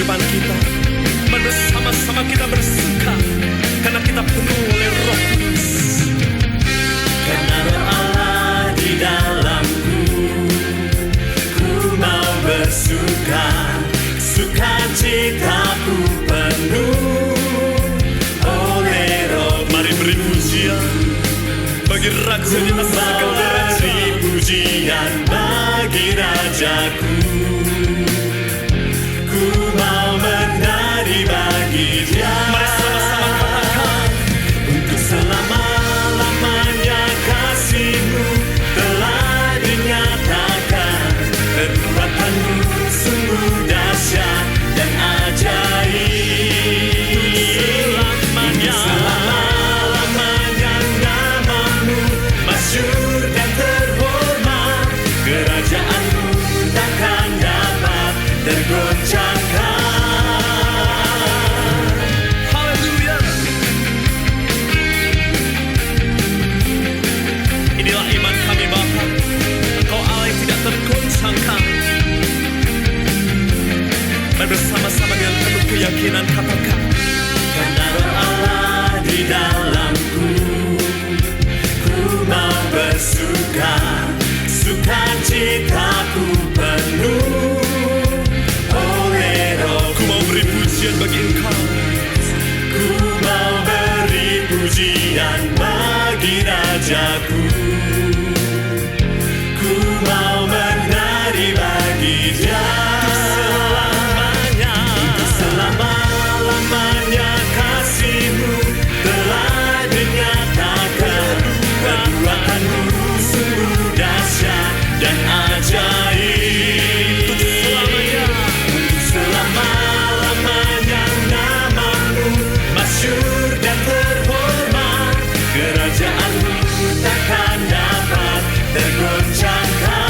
kehidupan kita. Bersama-sama kita bersuka karena kita penuh oleh Roh Kudus. Karena Roh Allah di dalamku, ku mau bersuka, sukacitaku penuh oleh Roh. Mari beri pujian bagi Raja di atas segala raja. Pujian bagi Rajaku, ku mau menari bagi Dia. Mari sama-sama katakan, untuk selama-lamanya kasih-Mu telah dinyatakan. Perbuatan-Mu sungguh dahsyat dan ajaib. Untuk selama-lamanya nama-Mu masyhur dan terhormat. Kerajaan-Mu takkan dapat tergoncangkan. Haleluya. Inilah iman kami Bapa, Engkau Allah yang tidak tergoncangkan. Bersama-sama dengan penuh keyakinan katakan, karena Roh Allah di dalamku, ku mau bersuka, sukacitaku penuh oleh Roh. Ku mau beri pujian bagi Engkau, ku mau beri pujian bagi Rajaku, ku mau menari bagi Dia. Untuk selama-lamanya kasih-Mu telah dinyatakan. Perbuatan-Mu sungguh dahsyat dan ajaib. Untuk selama-lamanya nama-Mu masyhur dan terhormat. Kerajaan-Mu takkan dapat tergoncangkan.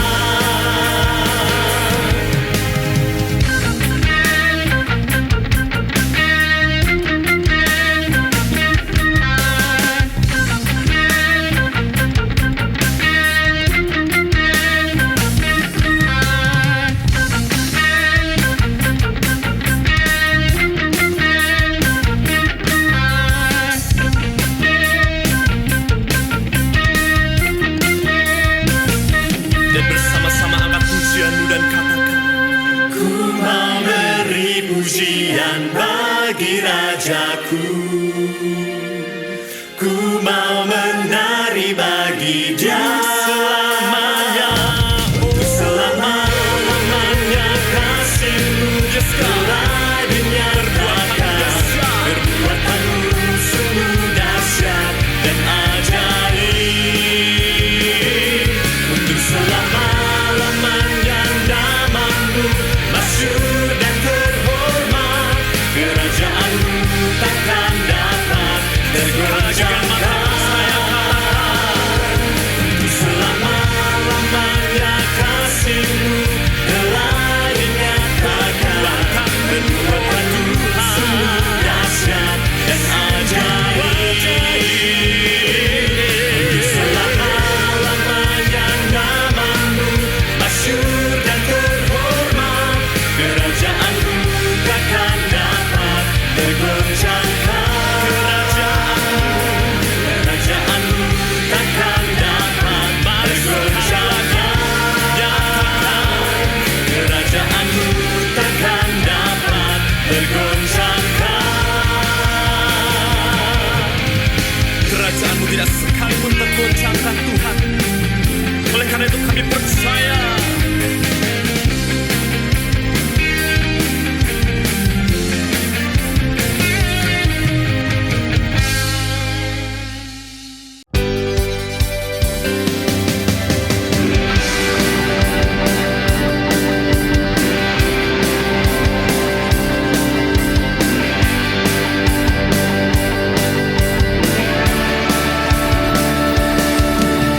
Dan bersama-sama angkat pujian-Mu dan katakan, ku mau beri pujian bagi Rajaku, ku mau menari bagi Dia selamanya. Untuk selama-lamanya kasih-Mu telah dinyatakan. Perbuatan-Mu sungguh dahsyat dan ajaib. Untuk selama-lamanya nama-Mu masyhur dan terhormat. Kerajaan-Mu takkan dapat tergoncangkan. Untuk selama-lamanya kasih-Mu telah dinyatakan. Perbuatan-Mu sungguh dahsyat dan ajaib. Untuk selama-lamanya nama-Mu masyhur dan terhormat. Kerajaan-Mu takkan dapat tergoncangkan. Kerajaan-Mu takkan dapat tergoncangkan. Kerajaan-Mu takkan dapat tergoncangkan. Kerajaan-Mu tidak sekalipun tergoncangkan Tuhan. Oleh karena itu kami percaya.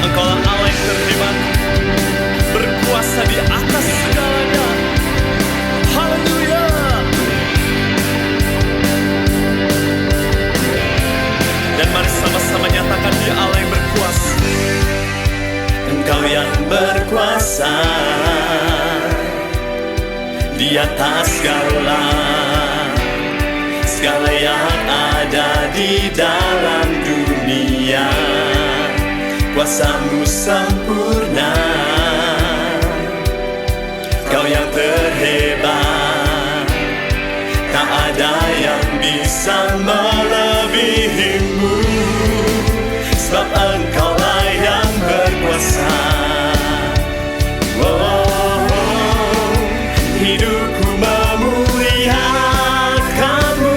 Engkaulah Allah yang terhebat, berkuasa di atas segalanya. Haleluya. Dan mari sama-sama nyatakan Dia Allah yang berkuasa. Engkau yang berkuasa di atas segala segala yang ada di dalam dunia. Kuasa-Mu sempurna, Kau yang terhebat, tak ada yang bisa melebihi-Mu, sebab Engkaulah yang berkuasa. Hidupku memuliakan-Mu,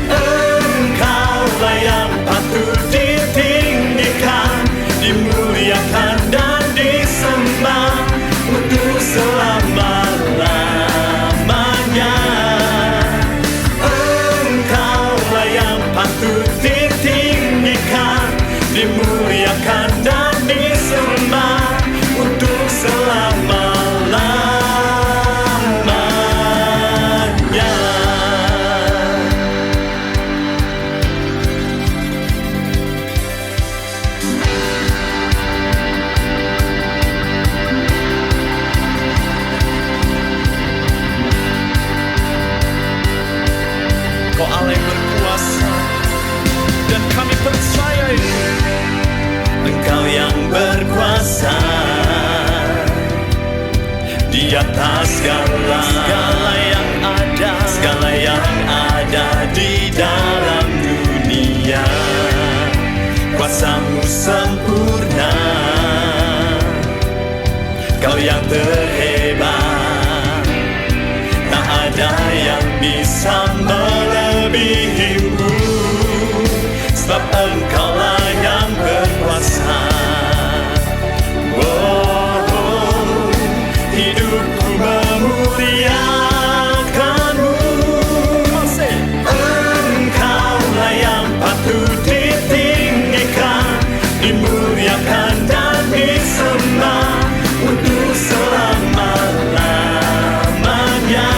Engkaulah yang patut ditinggikan, dimuliakan dan disembah untuk selama-lamanya. Engkaulah yang patut ditinggikan, dimuliakan dan disembah untuk selama-lamanya. Kau Allah yang berkuasa, dan kami percaya itu. Engkau yang berkuasa di atas segala yang ada, segala yang ada di dalam dunia. Kuasa-Mu sempurna, Kau yang terhebat, tak ada yang bisa melebihi-Mu, sebab Engkaulah yang berkuasa. Hidupku memuliakan-Mu, Engkaulah yang patut ditinggikan, dimuliakan dan disembah untuk selama-lamanya.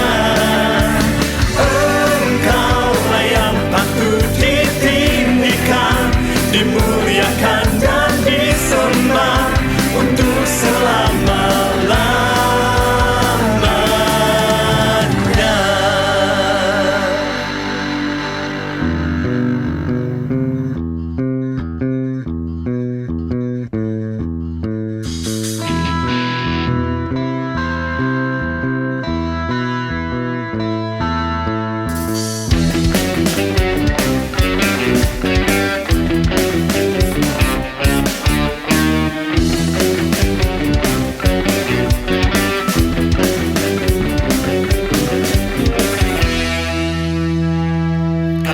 Engkaulah yang patut ditinggikan, dimuliakan dan disembah untuk selama-lamanya.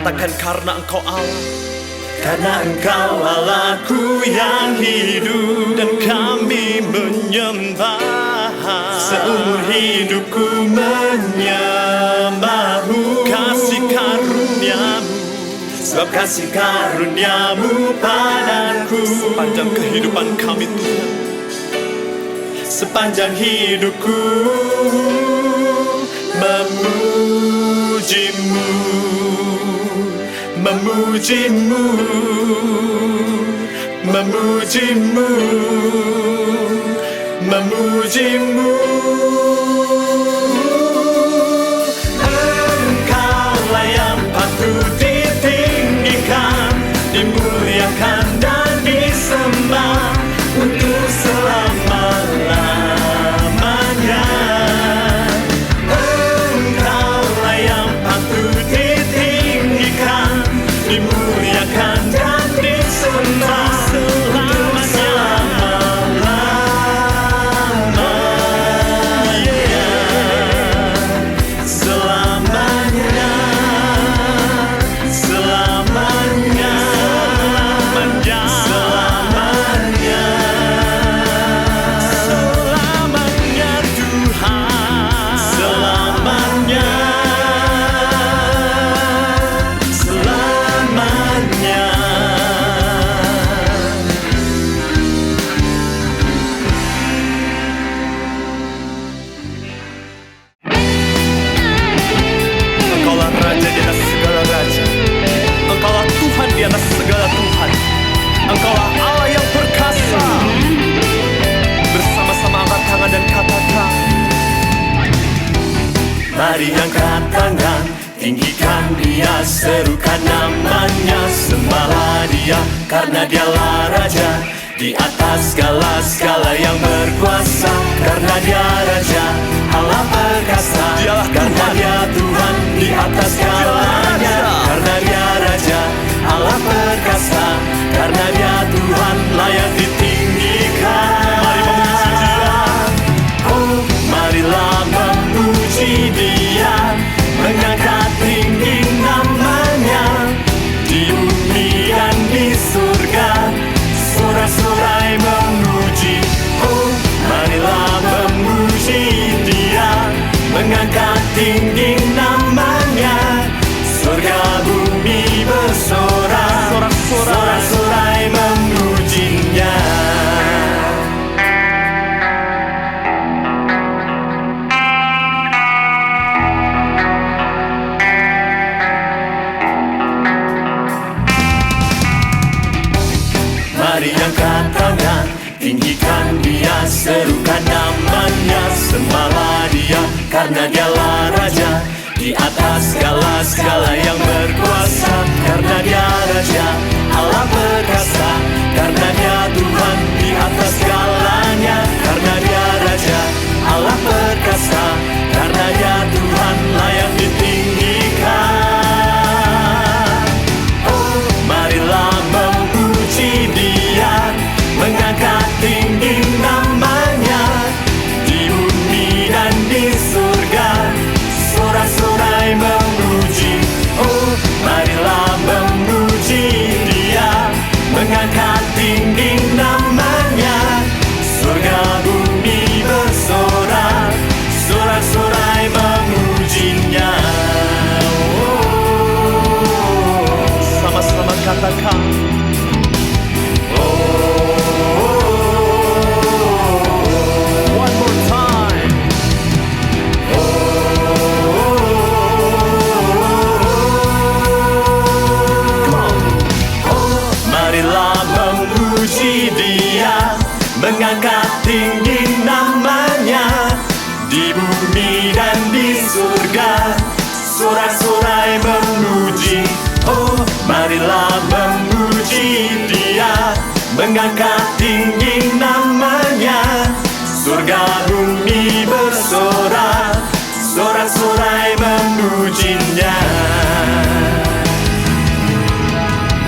Katakan, karena Engkau Allah, karena Engkau Allahku yang hidup, dan kami menyembah. Seumur hidupku menyembah-Mu, kasih karunia-Mu, sebab kasih karunia-Mu padaku. Sepanjang kehidupan kami Tuhan, sepanjang hidupku memuji-Mu, memuji-Mu, memuji-Mu, memuji-Mu. Engkaulah yang patut ditinggikan, dimuliakan dan disembah untuk selama-lamanya. Engkaulah yang patut ditinggikan, dimuliakan dan disembah untuk selama-lamanya. Selamanya, selamanya, selamanya, selamanya Tuhan, selamanya, selamanya. Engkaulah Raja di atas segala raja, Engkaulah Tuhan di atas segala Tuhan. Engkaulah Allah yang perkasa. Bersama-sama angkat tangan dan katakan, mari angkat tangan, tinggikan Dia, serukan namanya, sembahlah Dia, karena Dialah Raja di atas segala yang berkuasa. Karena Dia Raja, Allah perkasa, karena Dia Tuhan di atas segalanya. Karena Dia Raja, Allah perkasa, karena Dia Tuhan layak ditinggikan. Mari memuji Dia, oh marilah memuji Dia, mengangkat tinggi namanya, di bumi dan di surga, sorak-sorai memuji. Oh marilah memuji Dia, mengangkat tinggi namanya, surga bumi bersorak, sorak-sorai memujinya. Mari angkat tangan, tinggikan Dia, serukan namanya, sembahlah Dia, karena Dialah Raja di atas segala yang berkuasa. Karena Dia Raja, Allah perkasa, karena Dia Tuhan di atas segalanya. Karena Dia Raja, Allah perkasa, karena Dia Tuhan layak ditinggikan. Oh marilah memuji Dia, mengangkat tinggi namanya, di bumi dan di surga, sorak-sorai memuji. Oh marilah memuji Dia, mengangkat tinggi namanya, surga bumi bersorak, sorak-sorai memujinya. Oh, sama-sama katakan, mengangkat tinggi namanya, di bumi dan di surga, sorak-sorai memuji. Oh marilah memuji Dia, mengangkat tinggi namanya, surga bumi bersorak, sorak-sorai memujinya.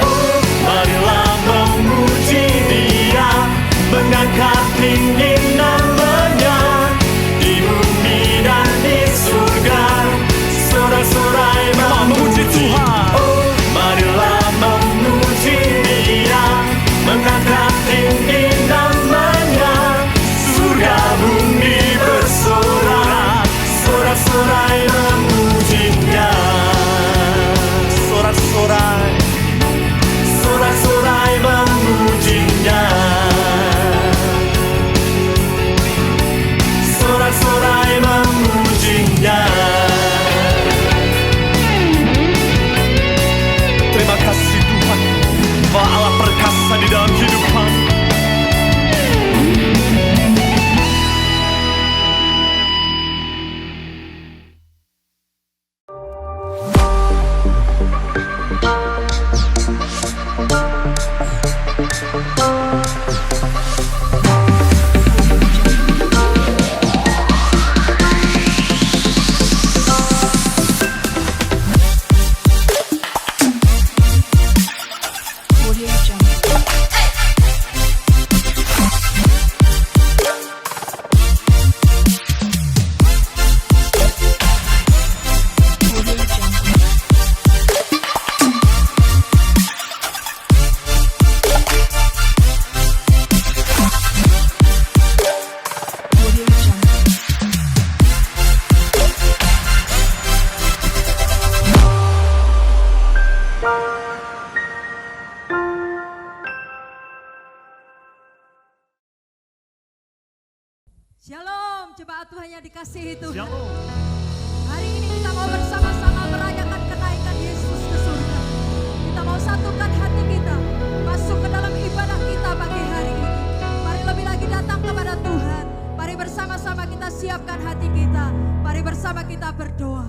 Oh marilah memuji Dia, mengangkat tinggi namanya, di bumi dan di surga, sorak-sorai memuji Tuhan. Oh marilah memuji Dia, mengangkat tinggi namanya, surga bumi bersorak, sorak-sorai memujinya. Sorak-sorai, sorak-sorai memujinya. Sorak-sorai memujinya. Terima kasih Tuhan, bahwa Allah perkasa di dalam hidup kami. Shalom, jemaat Tuhan yang dikasihi Tuhan. Shalom. Hari ini kita mau bersama-sama merayakan kenaikan Yesus ke surga. Kita mau satukan hati kita, masuk ke dalam ibadah kita pagi hari ini. Mari lebih lagi datang kepada Tuhan. Mari bersama-sama kita siapkan hati kita. Mari bersama kita berdoa.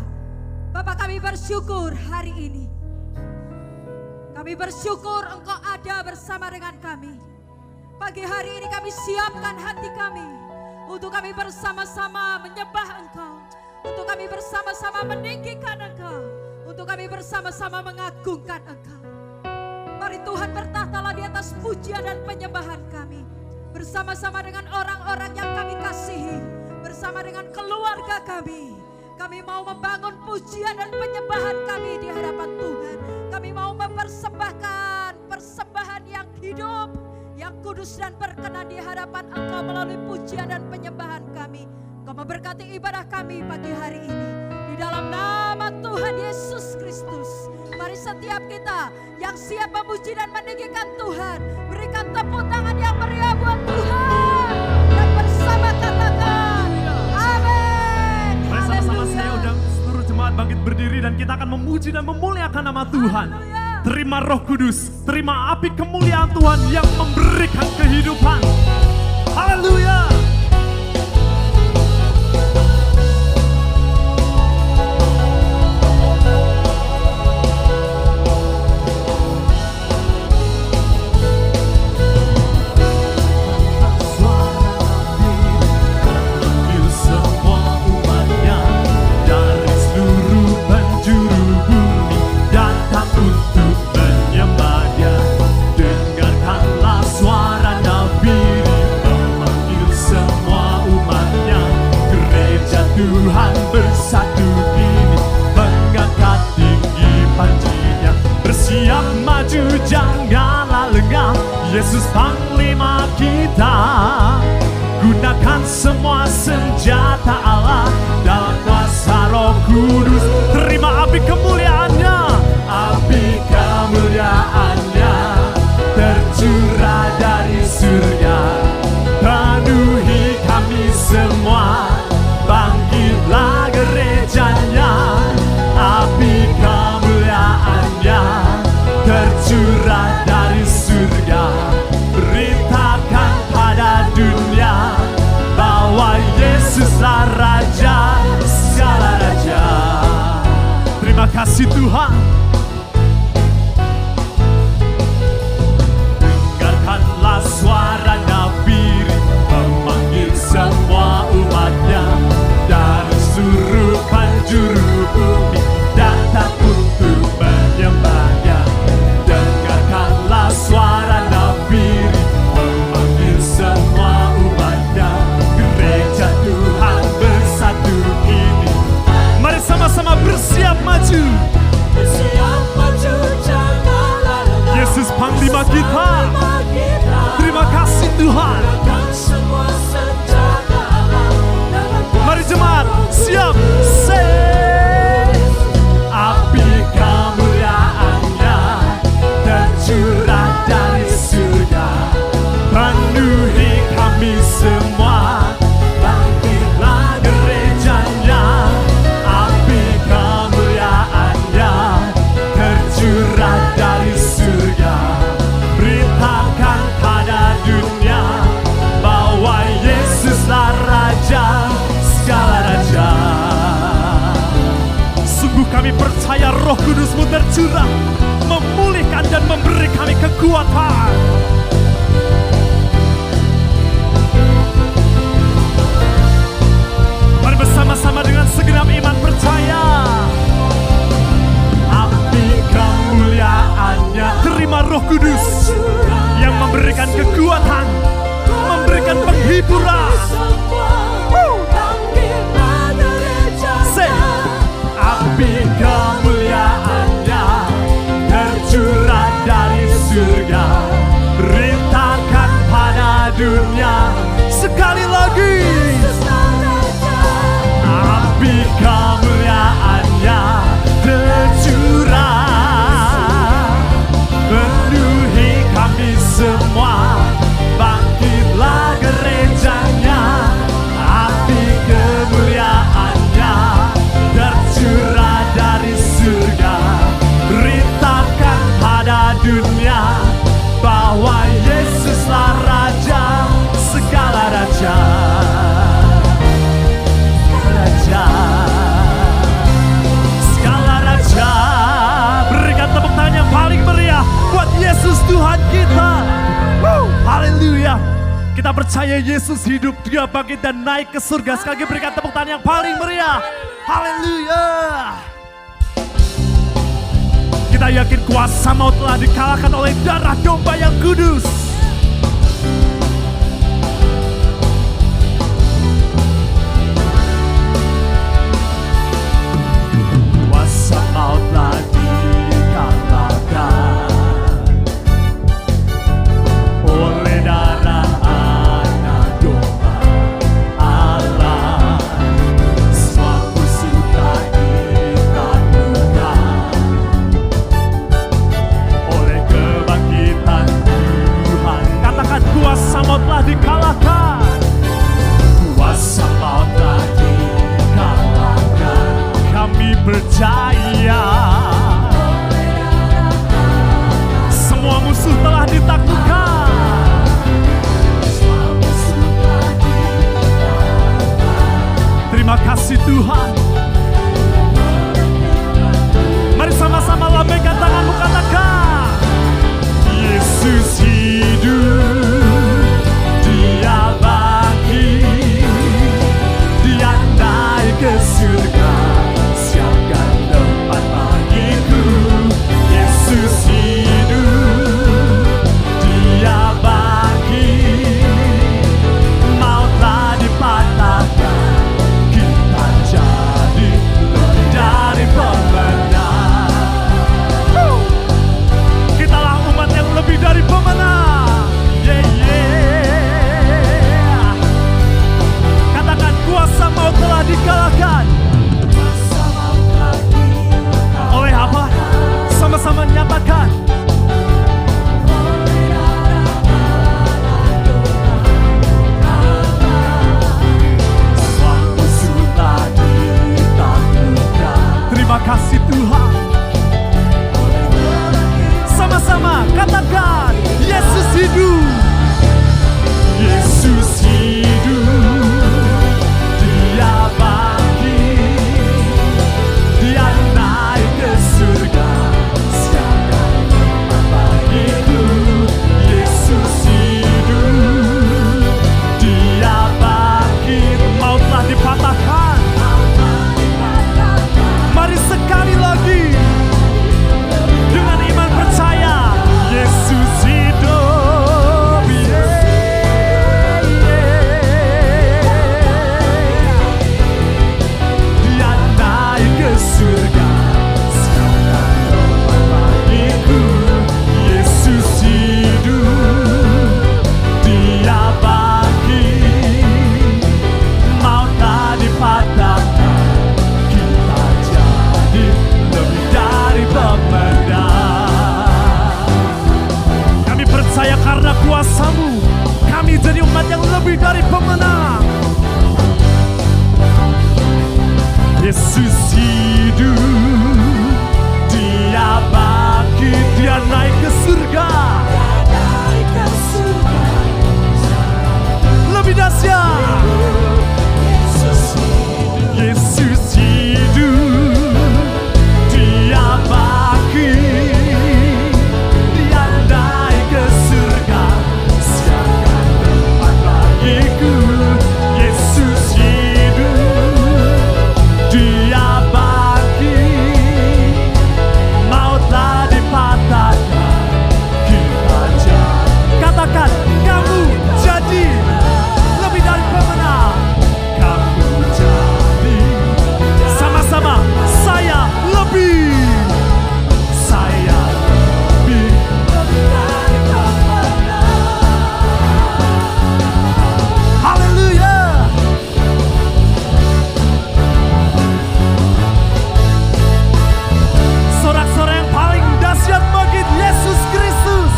Bapa, kami bersyukur hari ini. Kami bersyukur Engkau ada bersama dengan kami. Pagi hari ini kami siapkan hati kami untuk kami bersama-sama menyembah Engkau, untuk kami bersama-sama meninggikan Engkau, untuk kami bersama-sama mengagungkan Engkau. Mari Tuhan bertahtalah di atas pujian dan penyembahan kami, bersama-sama dengan orang-orang yang kami kasihi, bersama dengan keluarga kami. Kami mau membangun pujian dan penyembahan kami di hadapan Tuhan. Kami mau mempersembahkan persembahan yang hidup, yang kudus dan berkenan di hadapan Engkau melalui pujian dan penyembahan kami. Engkau memberkati ibadah kami pagi hari ini. Di dalam nama Tuhan Yesus Kristus, mari setiap kita yang siap memuji dan meninggikan Tuhan, berikan tepuk tangan yang meriah buat Tuhan. Dan bersama katakan, amin. Mari sama-sama saya undang seluruh jemaat bangkit berdiri dan kita akan memuji dan memuliakan nama Tuhan. Terima Roh Kudus, terima api kemuliaan Tuhan yang memberikan kehidupan. Haleluya. Tuhan bersatu kini mengangkat tinggi panjinya, bersiap maju janganlah lengah. Yesus Panglima kita, gunakan semua senjata Allah dalam kuasa Roh Kudus. Terima api kemuliaannya, api kemuliaannya tercurah dari surga, penuhi kami semua. Bangkitlah gerejanya, api kemuliaannya tercurah dari surga. Beritakan pada dunia bahwa Yesuslah Raja segala raja. Terima kasih Tuhan. Dengarkanlah suara Nabi memanggil semua umatnya dari seluruh penjuru bumi, datang untuk menyembahnya. Dengarkanlah suara Nabi memanggil semua umatnya, gereja Tuhan bersatu kini. Mari sama-sama bersiap maju. Bersiap maju janganlah lengah. Yesus Panglima kita. Terima kasih Tuhan. Mari jemaat, siap, api kemuliaannya tercurah dari surga, penuhi kami semua. Bangkitlah gerejanya, api kemuliaannya tercurah dari surga. Beritakan pada dunia bahwa Yesuslah Raja segala raja. Sungguh kami percaya Roh Kudus-Mu tercurah, memulihkan dan memberi kami kekuatan. Mari bersama-sama dengan segenap iman percaya. Api kemuliaannya, terima Roh Kudus yang memberikan kekuatan, memberikan penghiburan. Api kemuliaannya tercurah dari surga, Kita percaya Yesus hidup, Dia bangkit dan naik ke surga. Sekali lagi berikan tepuk tangan yang paling meriah. Haleluya. Kita yakin kuasa maut telah dikalahkan oleh darah domba yang kudus. Kuasa maut telah dikalahkan oleh darah anak domba Allah. Semua musuh telah ditaklukkan oleh kebangkitan Tuhan. Katakan kuasa maut telah dikalahkan. Kuasa maut telah dikalahkan. Kami percaya semua musuh telah ditaklukkan. Terima kasih Tuhan. Mari sama-sama lambaikan tanganmu, katakan Yesus hidup, Dia bangkit, Dia naik ke surga, siapkan tempat bagiku. Yesus hidup, Dia bangkit, maut telah dipatahkan, kita jadi lebih dari pemenang. Kitalah umat yang lebih dari pemenang. Yeah, yeah. Katakan kuasa maut telah dikalahkan. Oleh apa? Sama-sama nyatakan. Terima kasih Tuhan. Sama-sama katakan Yesus hidup. Yesus hidup, Dia bangkit, Dia naik ke surga, siapkan tempat bagiku. Yesus hidup, Dia bangkit, maut telah dipatahkan. Mari sekali lagi dengan iman percaya Yesus hidup. Yeah, yeah. Dia naik ke surga, siapkan tempat bagiku. Yesus hidup, Dia bangkit, maut telah dipatahkan, kita jadi lebih dari pemenang. Kami percaya karena kuasa-Mu, kami jadi umat yang lebih dari pemenang. Yesus hidup, Dia bangkit, Dia naik ke surga. Lebih dahsyat. Yesus hidup, Dia bangkit, Dia naik ke surga, siapkan tempat bagiku. Yesus hidup, Dia bangkit, maut telah dipatahkan, kita jadi. Katakan kamu jadi lebih dari pemenang. Kamu jadi. Sama-sama saya lebih. Saya lebih. Haleluya. Sorak-sorai yang paling dahsyat bagi Yesus Kristus.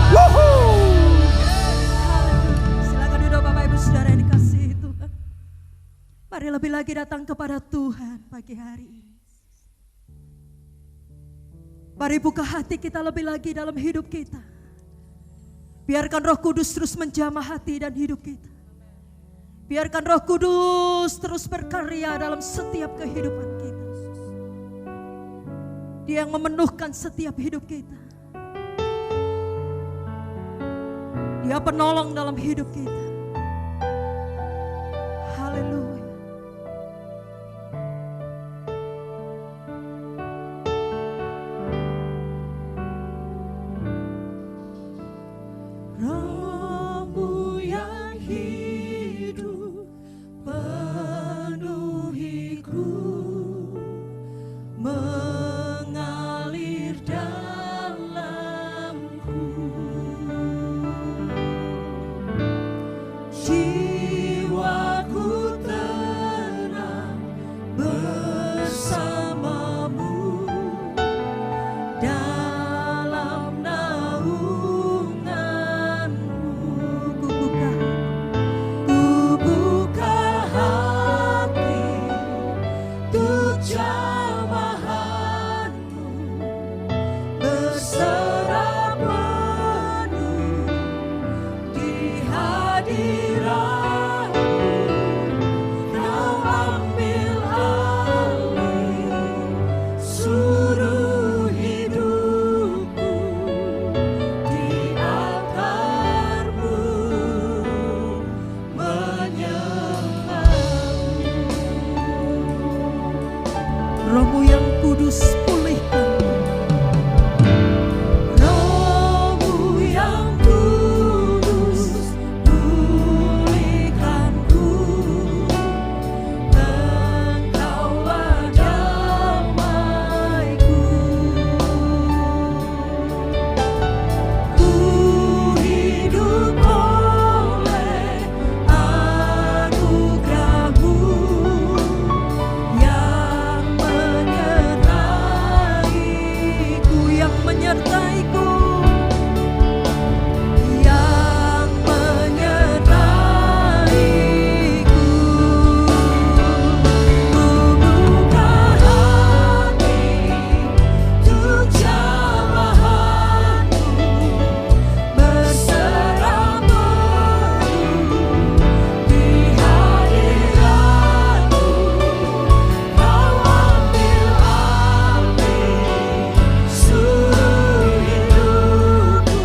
Woohoo. Silakan duduk Bapak Ibu Saudara yang dikasihi Tuhan. Mari lebih lagi datang kepada Tuhan pagi hari ini. Mari buka hati kita lebih lagi dalam hidup kita. Biarkan Roh Kudus terus menjamah hati dan hidup kita. Biarkan Roh Kudus terus berkarya dalam setiap kehidupan kita. Dia yang memenuhkan setiap hidup kita. Dia penolong dalam hidup kita. Haleluya. Roh-Mu yang hidup penuhiku, mengalir dalamku. Jiwaku tenang bersamamu dalam naunganmu. Ku buka hati untuk jamahanmu, berserah penuh di hadiratmu. Kau ambil alih seluruh hidupku, di altar-Mu menyembah-Mu. Roh-Mu yang kudus pulihkan. Roh-Mu yang kudus pulihkanku. Engkaulah damaiku. Ku hidup oleh anugerah-Mu yang menyertaiku, yang menyertaiku, yang menyertaiku. Ku buka hati untuk jamahan-Mu, berserah penuh di hadirat-Mu. Kau ambil alih seluruh hidupku,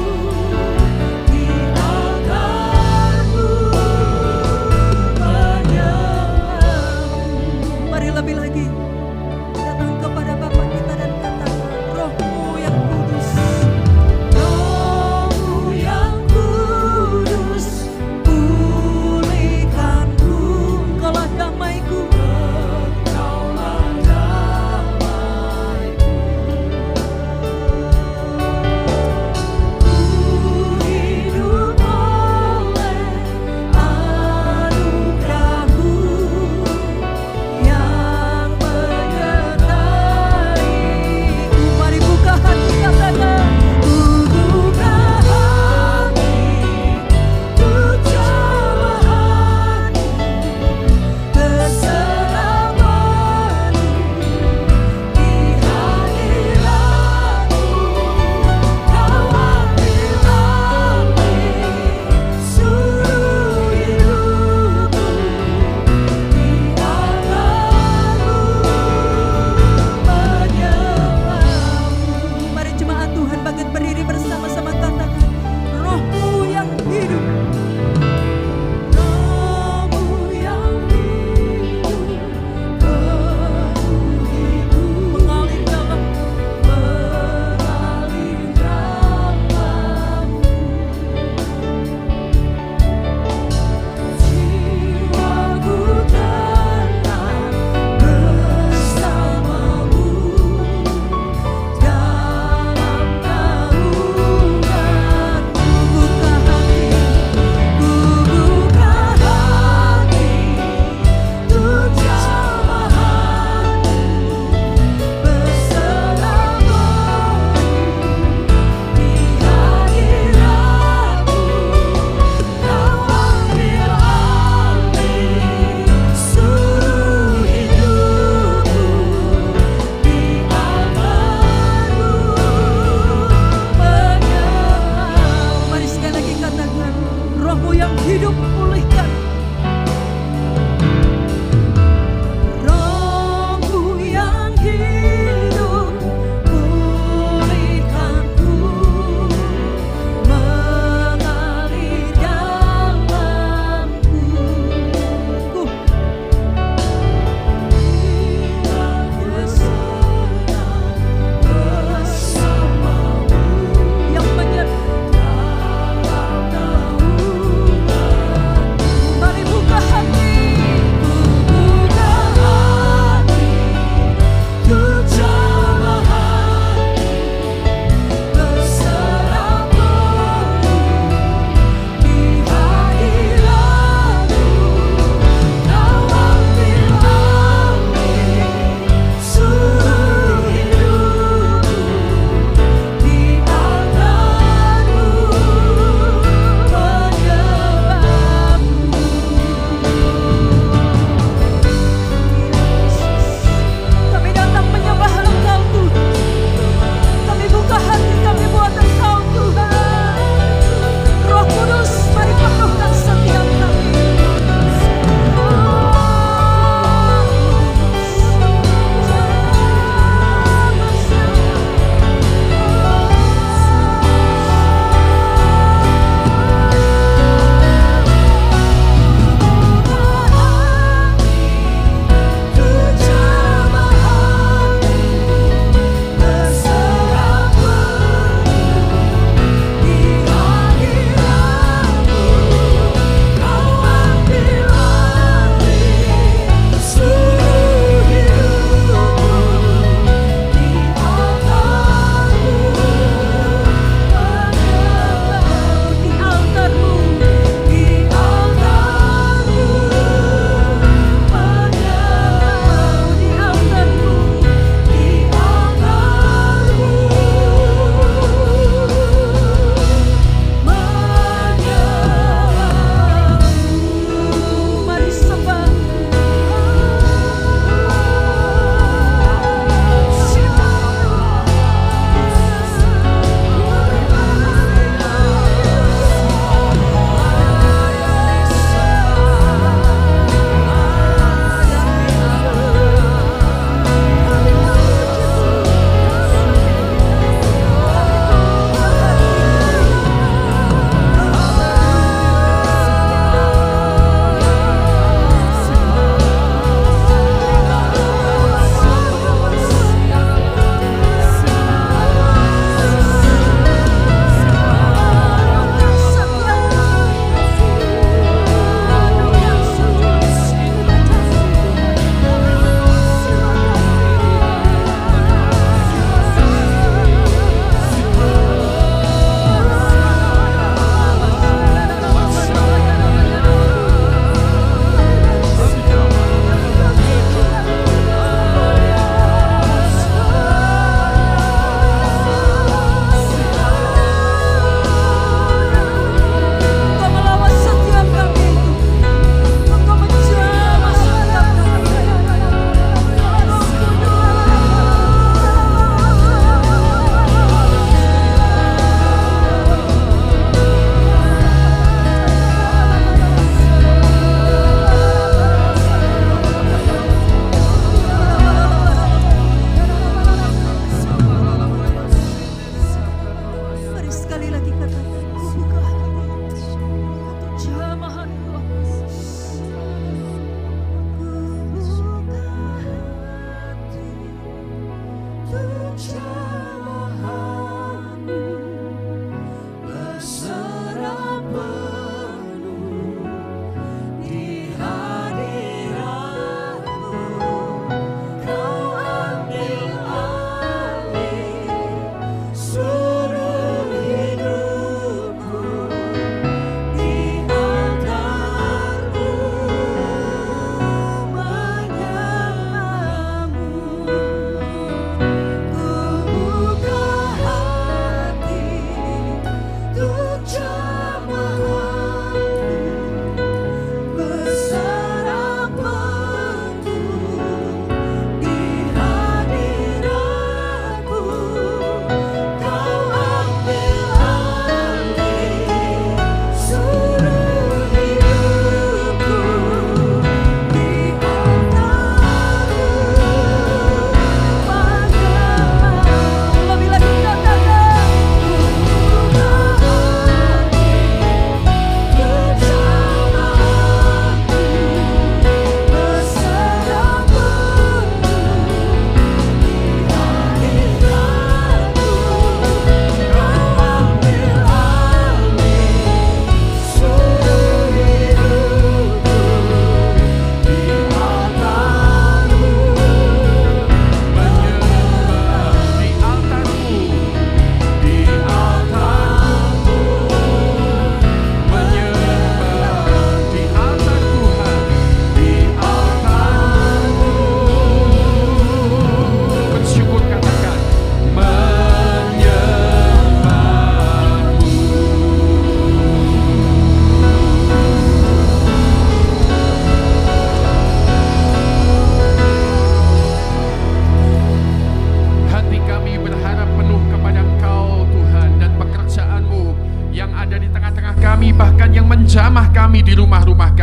di altar-Mu menyembah-Mu. Mari lebih lagi datang kepada Bapa kita dan katakan, Roh-Mu yang kudus, Roh-Mu yang kudus, pulihkanku. Engkaulah damaiku. Engkaulah damaiku. Ku hidup oleh anugerah-Mu yang menyertaiku. Mari buka hati, katakan, ku buka hati untuk jamahan-Mu, berserah penuh di hadirat-Mu. Kau ambil alih seluruh hidupku, di altar-Mu menyembah-Mu. Mari jemaat Tuhan bangkit berdiri bersama-sama, katakan, Roh-Mu yang hidup, Roh-Mu yang hidup penuhiku, mengalir dalamku. Jiwaku tenang bersamamu dalam naunganmu. Ku buka hati untuk jamahan-Mu, berserah penuh di hadirat-Mu. Kau ambil alih seluruh hidupku, di altar-Mu menyembah-Mu. Mari sekali lagi katakan, Roh-Mu yang hidup pulihkan. Roh-Mu yang hidup pulihkanku, mengalir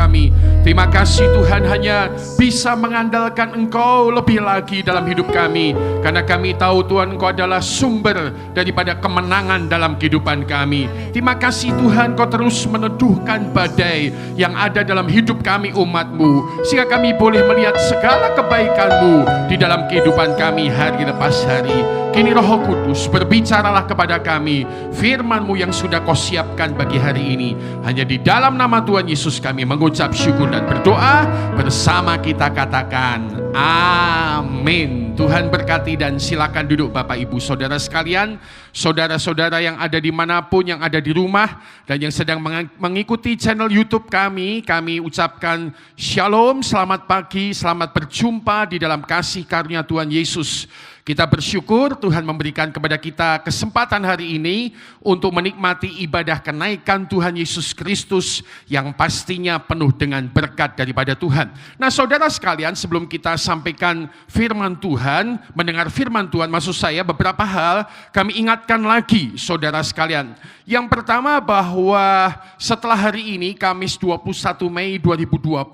kami. Terima kasih Tuhan, hanya bisa mengandalkan Engkau lebih lagi dalam hidup kami. Karena kami tahu Tuhan, Engkau adalah sumber daripada kemenangan dalam kehidupan kami. Terima kasih Tuhan, Kau terus meneduhkan badai yang ada dalam hidup kami umat-Mu, sehingga kami boleh melihat segala kebaikan-Mu di dalam kehidupan kami hari lepas hari. Kini Roh Kudus, berbicaralah kepada kami firman-Mu yang sudah Kau siapkan bagi hari ini. Hanya di dalam nama Tuhan Yesus kami mengucap syukur dan berdoa. Bersama kita katakan amin. Tuhan berkati, dan silakan duduk Bapak Ibu Saudara sekalian. Saudara-saudara yang ada dimanapun, yang ada di rumah dan yang sedang mengikuti channel YouTube kami ucapkan shalom, selamat pagi, selamat berjumpa di dalam kasih karunia Tuhan Yesus. Kita bersyukur Tuhan memberikan kepada kita kesempatan hari ini untuk menikmati ibadah kenaikan Tuhan Yesus Kristus yang pastinya penuh dengan berkat daripada Tuhan. Nah saudara sekalian, sebelum kita sampaikan firman Tuhan, mendengar firman Tuhan, maksud saya beberapa hal kami ingatkan lagi saudara sekalian. Yang pertama, bahwa setelah hari ini Kamis 21 Mei 2020,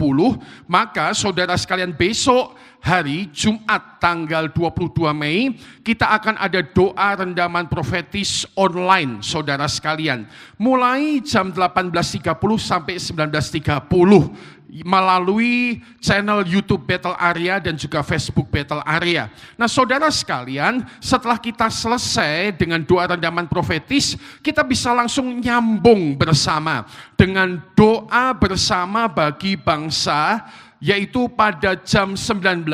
maka saudara sekalian besok hari Jumat tanggal 22 Mei kita akan ada doa rendaman profetis online saudara sekalian. Mulai jam 18.30 sampai 19.30 melalui channel YouTube Battle Area dan juga Facebook Battle Area. Nah saudara sekalian, setelah kita selesai dengan doa rendaman profetis, kita bisa langsung nyambung bersama dengan doa bersama bagi bangsa, yaitu pada jam 19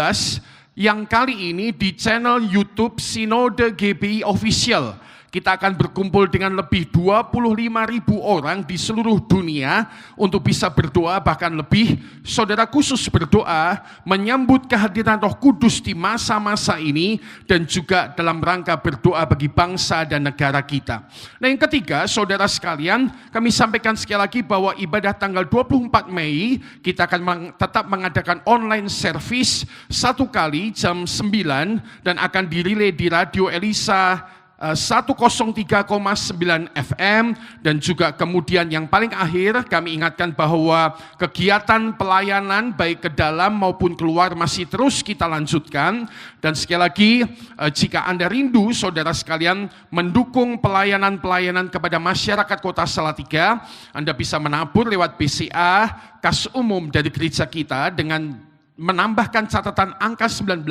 yang kali ini di channel YouTube Sinode GBI Official. Kita akan berkumpul dengan lebih 25.000 orang di seluruh dunia untuk bisa berdoa, bahkan lebih. Saudara khusus berdoa menyambut kehadiran Roh Kudus di masa-masa ini dan juga dalam rangka berdoa bagi bangsa dan negara kita. Nah yang ketiga, saudara sekalian, kami sampaikan sekali lagi bahwa ibadah tanggal 24 Mei kita akan tetap mengadakan online service 1 kali jam 9 dan akan dirilai di Radio Elisa 103,9 FM, dan juga kemudian yang paling akhir kami ingatkan bahwa kegiatan pelayanan baik ke dalam maupun keluar masih terus kita lanjutkan. Dan sekali lagi, jika Anda rindu saudara sekalian mendukung pelayanan-pelayanan kepada masyarakat Kota Salatiga, Anda bisa menabur lewat BCA kas umum dari gereja kita dengan menambahkan catatan angka 19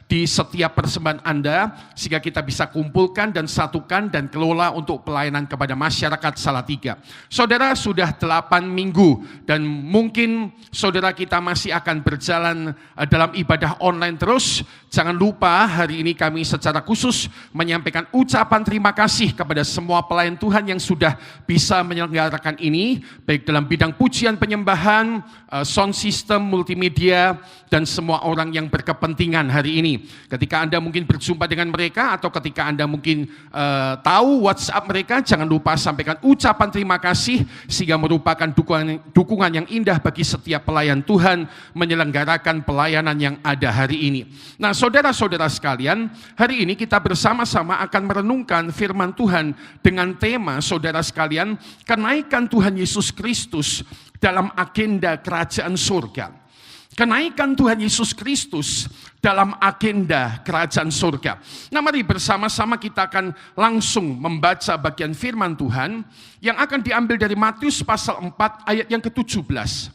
di setiap persembahan Anda, sehingga kita bisa kumpulkan dan satukan dan kelola untuk pelayanan kepada masyarakat Salatiga. Saudara, sudah 8 minggu dan mungkin saudara kita masih akan berjalan dalam ibadah online terus. Jangan lupa hari ini kami secara khusus menyampaikan ucapan terima kasih kepada semua pelayan Tuhan yang sudah bisa menyelenggarakan ini, baik dalam bidang pujian penyembahan, sound system, multimedia, dan semua orang yang berkepentingan hari ini. Ketika Anda mungkin berjumpa dengan mereka atau ketika Anda mungkin tahu WhatsApp mereka, jangan lupa sampaikan ucapan terima kasih, sehingga merupakan dukungan yang indah bagi setiap pelayan Tuhan menyelenggarakan pelayanan yang ada hari ini. Nah saudara-saudara sekalian, hari ini kita bersama-sama akan merenungkan firman Tuhan dengan tema, saudara sekalian, kenaikan Tuhan Yesus Kristus dalam agenda kerajaan surga. Kenaikan Tuhan Yesus Kristus dalam agenda kerajaan surga. Nah mari bersama-sama kita akan langsung membaca bagian firman Tuhan yang akan diambil dari Matius pasal 4 ayat yang ke-17.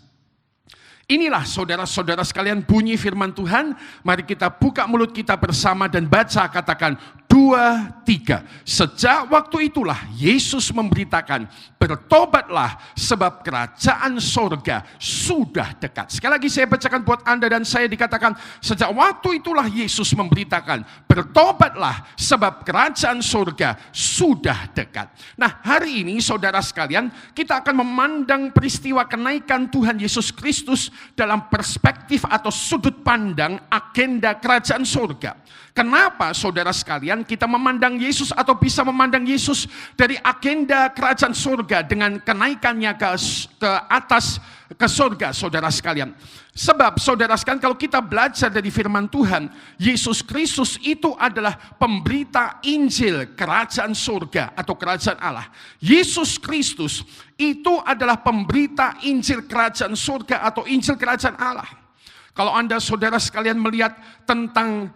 Inilah saudara-saudara sekalian bunyi firman Tuhan. Mari kita buka mulut kita bersama dan baca, katakan 2, 3. Sejak waktu itulah Yesus memberitakan, bertobatlah sebab kerajaan sorga sudah dekat. Sekali lagi saya bacakan buat Anda dan saya, dikatakan sejak waktu itulah Yesus memberitakan, bertobatlah sebab kerajaan sorga sudah dekat. Nah hari ini saudara sekalian, kita akan memandang peristiwa kenaikan Tuhan Yesus Kristus dalam perspektif atau sudut pandang agenda kerajaan surga. Kenapa saudara sekalian? sekalian, kita memandang Yesus atau bisa memandang Yesus dari agenda kerajaan surga dengan kenaikannya ke atas, ke surga, saudara sekalian. Sebab saudara sekalian, kalau kita belajar dari firman Tuhan, Yesus Kristus itu adalah pemberita Injil kerajaan surga atau kerajaan Allah. Yesus Kristus itu adalah pemberita Injil kerajaan surga atau Injil kerajaan Allah. Kalau Anda saudara sekalian melihat tentang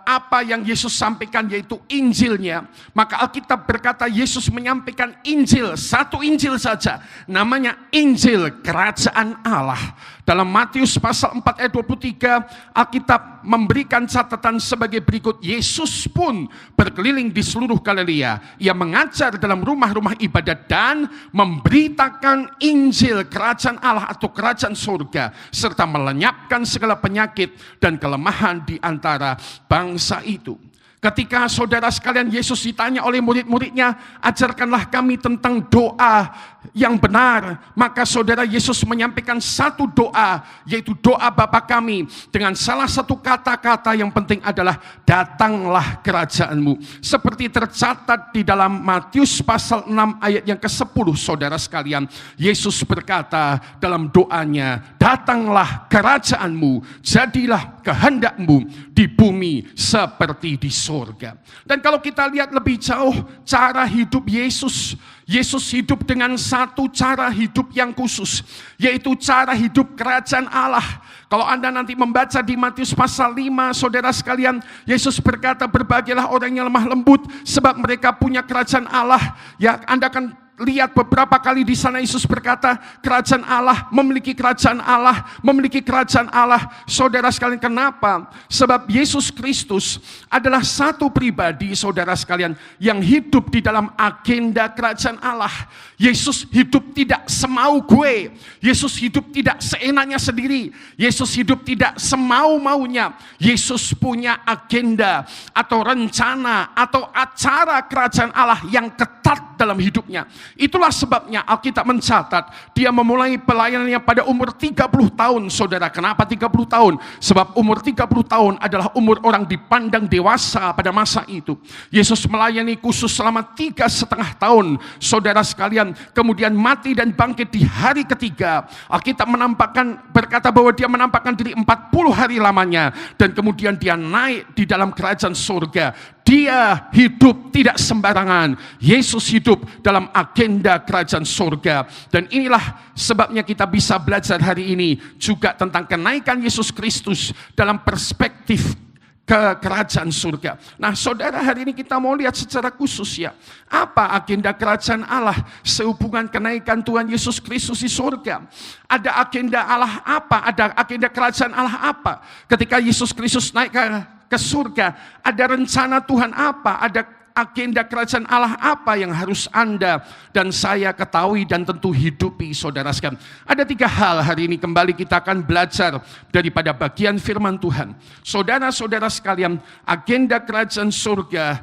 apa yang Yesus sampaikan, yaitu Injilnya, maka Alkitab berkata Yesus menyampaikan Injil, satu Injil saja, namanya Injil kerajaan Allah. Dalam Matius pasal 4 ayat 23, Alkitab memberikan catatan sebagai berikut. Yesus pun berkeliling di seluruh Galilea. Ia mengajar dalam rumah-rumah ibadat dan memberitakan Injil kerajaan Allah atau kerajaan surga, serta melenyapkan segala penyakit dan kelemahan di antara bangsa itu. Ketika saudara sekalian Yesus ditanya oleh murid-muridnya, ajarkanlah kami tentang doa yang benar. Maka saudara Yesus menyampaikan satu doa, yaitu doa Bapa kami, dengan salah satu kata-kata yang penting adalah datanglah kerajaanmu. Seperti tercatat di dalam Matius pasal 6 ayat yang ke-10, saudara sekalian. Yesus berkata dalam doanya, datanglah kerajaanmu, jadilah kehendakmu di bumi seperti di surga. Dan kalau kita lihat lebih jauh cara hidup Yesus, Yesus hidup dengan satu cara hidup yang khusus, yaitu cara hidup kerajaan Allah. Kalau Anda nanti membaca di Matius pasal 5, saudara sekalian, Yesus berkata, berbahagialah orang yang lemah lembut, sebab mereka punya kerajaan Allah. Ya, Anda akan lihat beberapa kali di sana Yesus berkata, kerajaan Allah, memiliki kerajaan Allah, memiliki kerajaan Allah. Saudara sekalian, kenapa? Sebab Yesus Kristus adalah satu pribadi, saudara sekalian, yang hidup di dalam agenda kerajaan Allah. Yesus hidup tidak semau gue. Yesus hidup tidak seenaknya sendiri. Yesus hidup tidak semau-maunya. Yesus punya agenda atau rencana atau acara kerajaan Allah yang ketat dalam hidupnya. Itulah sebabnya Alkitab mencatat dia memulai pelayanannya pada umur 30 tahun, saudara. Kenapa 30 tahun? Sebab umur 30 tahun adalah umur orang dipandang dewasa pada masa itu. Yesus melayani khusus selama 3,5 tahun, saudara sekalian. Kemudian mati dan bangkit di hari ketiga. Alkitab berkata bahwa dia menampakkan diri 40 hari lamanya. Dan kemudian dia naik di dalam kerajaan surga. Dia hidup tidak sembarangan. Yesus hidup dalam agenda kerajaan surga. Dan inilah sebabnya kita bisa belajar hari ini juga tentang kenaikan Yesus Kristus dalam perspektif ke kerajaan surga. Nah, saudara, hari ini kita mau lihat secara khusus ya, apa agenda kerajaan Allah sehubungan kenaikan Tuhan Yesus Kristus di surga. Ada agenda Allah apa? Ada agenda kerajaan Allah apa? Ketika Yesus Kristus naik ke surga, ada rencana Tuhan apa? Ada agenda kerajaan Allah apa yang harus Anda dan saya ketahui dan tentu hidupi, saudara sekalian. Ada 3 hal hari ini kembali kita akan belajar daripada bagian firman Tuhan. Saudara-saudara sekalian, agenda kerajaan surga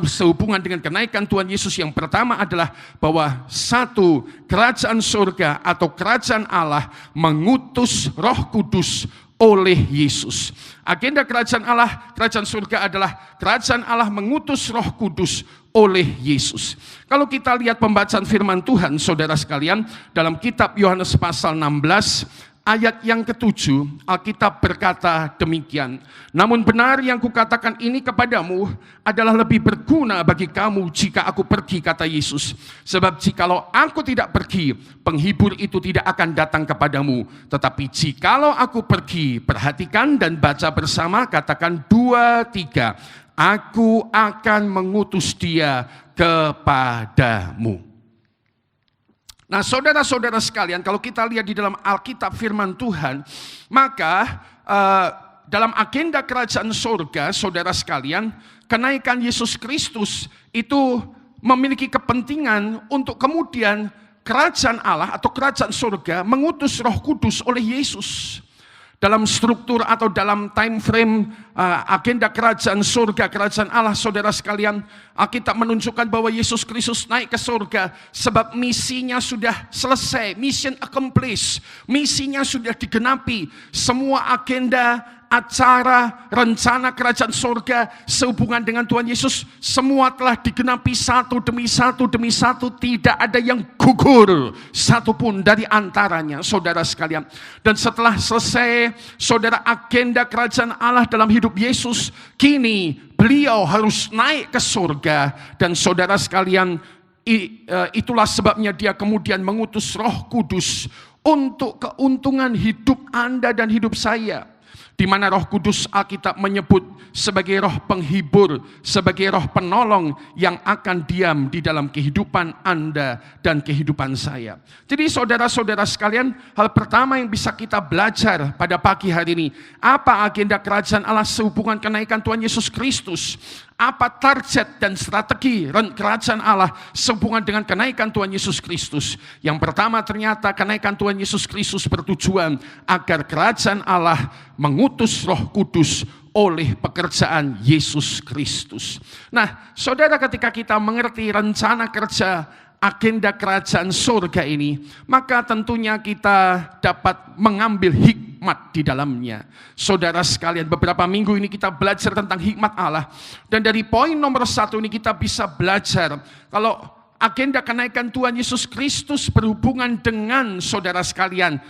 sehubungan dengan kenaikan Tuhan Yesus yang pertama adalah bahwa satu, kerajaan surga atau kerajaan Allah mengutus Roh Kudus oleh Yesus. Agenda kerajaan Allah, kerajaan surga adalah kerajaan Allah mengutus Roh Kudus oleh Yesus. Kalau kita lihat pembacaan firman Tuhan, saudara sekalian, dalam kitab Yohanes pasal 16 ayat yang ke-7, Alkitab berkata demikian. Namun benar yang kukatakan ini kepadamu adalah lebih berguna bagi kamu jika aku pergi, kata Yesus. Sebab jikalau aku tidak pergi, penghibur itu tidak akan datang kepadamu. Tetapi jikalau aku pergi, perhatikan dan baca bersama, katakan 2, 3. Aku akan mengutus dia kepadamu. Nah, saudara-saudara sekalian, kalau kita lihat di dalam Alkitab firman Tuhan, maka dalam agenda kerajaan surga, saudara sekalian, kenaikan Yesus Kristus itu memiliki kepentingan untuk kemudian kerajaan Allah atau kerajaan surga mengutus Roh Kudus oleh Yesus. Dalam struktur atau dalam time frame agenda kerajaan surga, kerajaan Allah, saudara sekalian, Alkitab menunjukkan bahwa Yesus Kristus naik ke surga sebab misinya sudah selesai, mission accomplished, misinya sudah digenapi. Semua agenda acara, rencana kerajaan surga sehubungan dengan Tuhan Yesus, semua telah digenapi satu demi satu demi satu. Tidak ada yang gugur satupun dari antaranya, saudara sekalian. Dan setelah selesai, saudara, agenda kerajaan Allah dalam hidup Yesus, kini beliau harus naik ke surga. Dan saudara sekalian, itulah sebabnya dia kemudian mengutus Roh Kudus untuk keuntungan hidup Anda dan hidup saya. Di mana Roh Kudus Alkitab menyebut sebagai roh penghibur, sebagai roh penolong yang akan diam di dalam kehidupan Anda dan kehidupan saya. Jadi saudara-saudara sekalian, hal pertama yang bisa kita belajar pada pagi hari ini, apa agenda kerajaan Allah sehubungan kenaikan Tuhan Yesus Kristus? Apa target dan strategi kerajaan Allah sehubungan dengan kenaikan Tuhan Yesus Kristus? Yang pertama, ternyata kenaikan Tuhan Yesus Kristus bertujuan agar kerajaan Allah mengutus Roh Kudus oleh pekerjaan Yesus Kristus. Nah, saudara, ketika kita mengerti rencana kerja agenda kerajaan surga ini, maka tentunya kita dapat mengambil hikmat di dalamnya. Saudara sekalian, beberapa minggu ini kita belajar tentang hikmat Allah. Dan dari poin nomor 1 ini kita bisa belajar kalau agenda kenaikan Tuhan Yesus Kristus berhubungan dengan, saudara sekalian,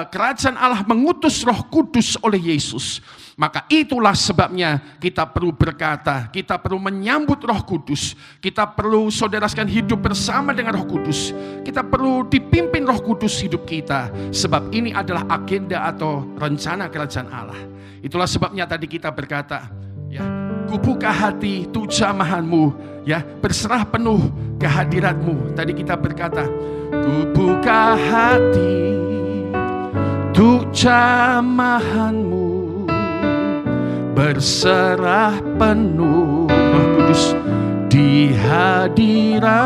kerajaan Allah mengutus Roh Kudus oleh Yesus. Maka itulah sebabnya kita perlu berkata, kita perlu menyambut Roh Kudus. Kita perlu, saudara sekalian, hidup bersama dengan Roh Kudus. Kita perlu dipimpin Roh Kudus hidup kita. Sebab ini adalah agenda atau rencana kerajaan Allah. Itulah sebabnya tadi kita berkata, ya, kubuka hati tu jamahanmu, ya, berserah penuh kehadiratmu. Tadi kita berkata, kubuka hati tu jamahanmu, berserah penuh Roh Kudus di hadiratmu.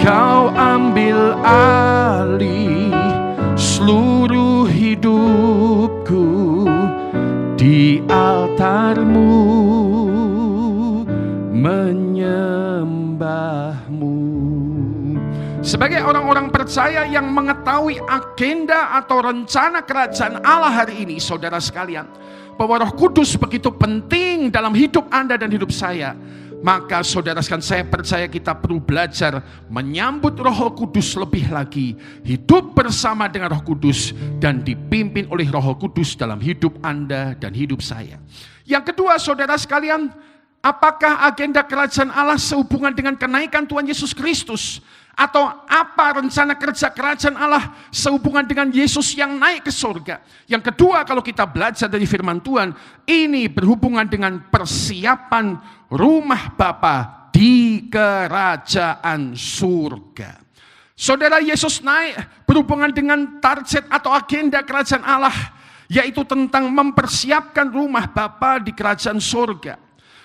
Kau ambil alih seluruh hidupku, di altarmu menyembahmu. Sebagai orang-orang percaya yang mengetahui agenda atau rencana kerajaan Allah hari ini, saudara sekalian, bahwa Roh Kudus begitu penting dalam hidup Anda dan hidup saya, maka saudara sekalian, saya percaya kita perlu belajar menyambut Roh Kudus lebih lagi, hidup bersama dengan Roh Kudus dan dipimpin oleh Roh Kudus dalam hidup Anda dan hidup saya. Yang kedua, saudara sekalian, apakah agenda kerajaan Allah sehubungan dengan kenaikan Tuhan Yesus Kristus? Atau apa rencana kerja kerajaan Allah sehubungan dengan Yesus yang naik ke surga? Yang kedua, kalau kita belajar dari firman Tuhan, ini berhubungan dengan persiapan rumah Bapa di kerajaan surga. Saudara, Yesus naik berhubungan dengan target atau agenda kerajaan Allah, yaitu tentang mempersiapkan rumah Bapa di kerajaan surga.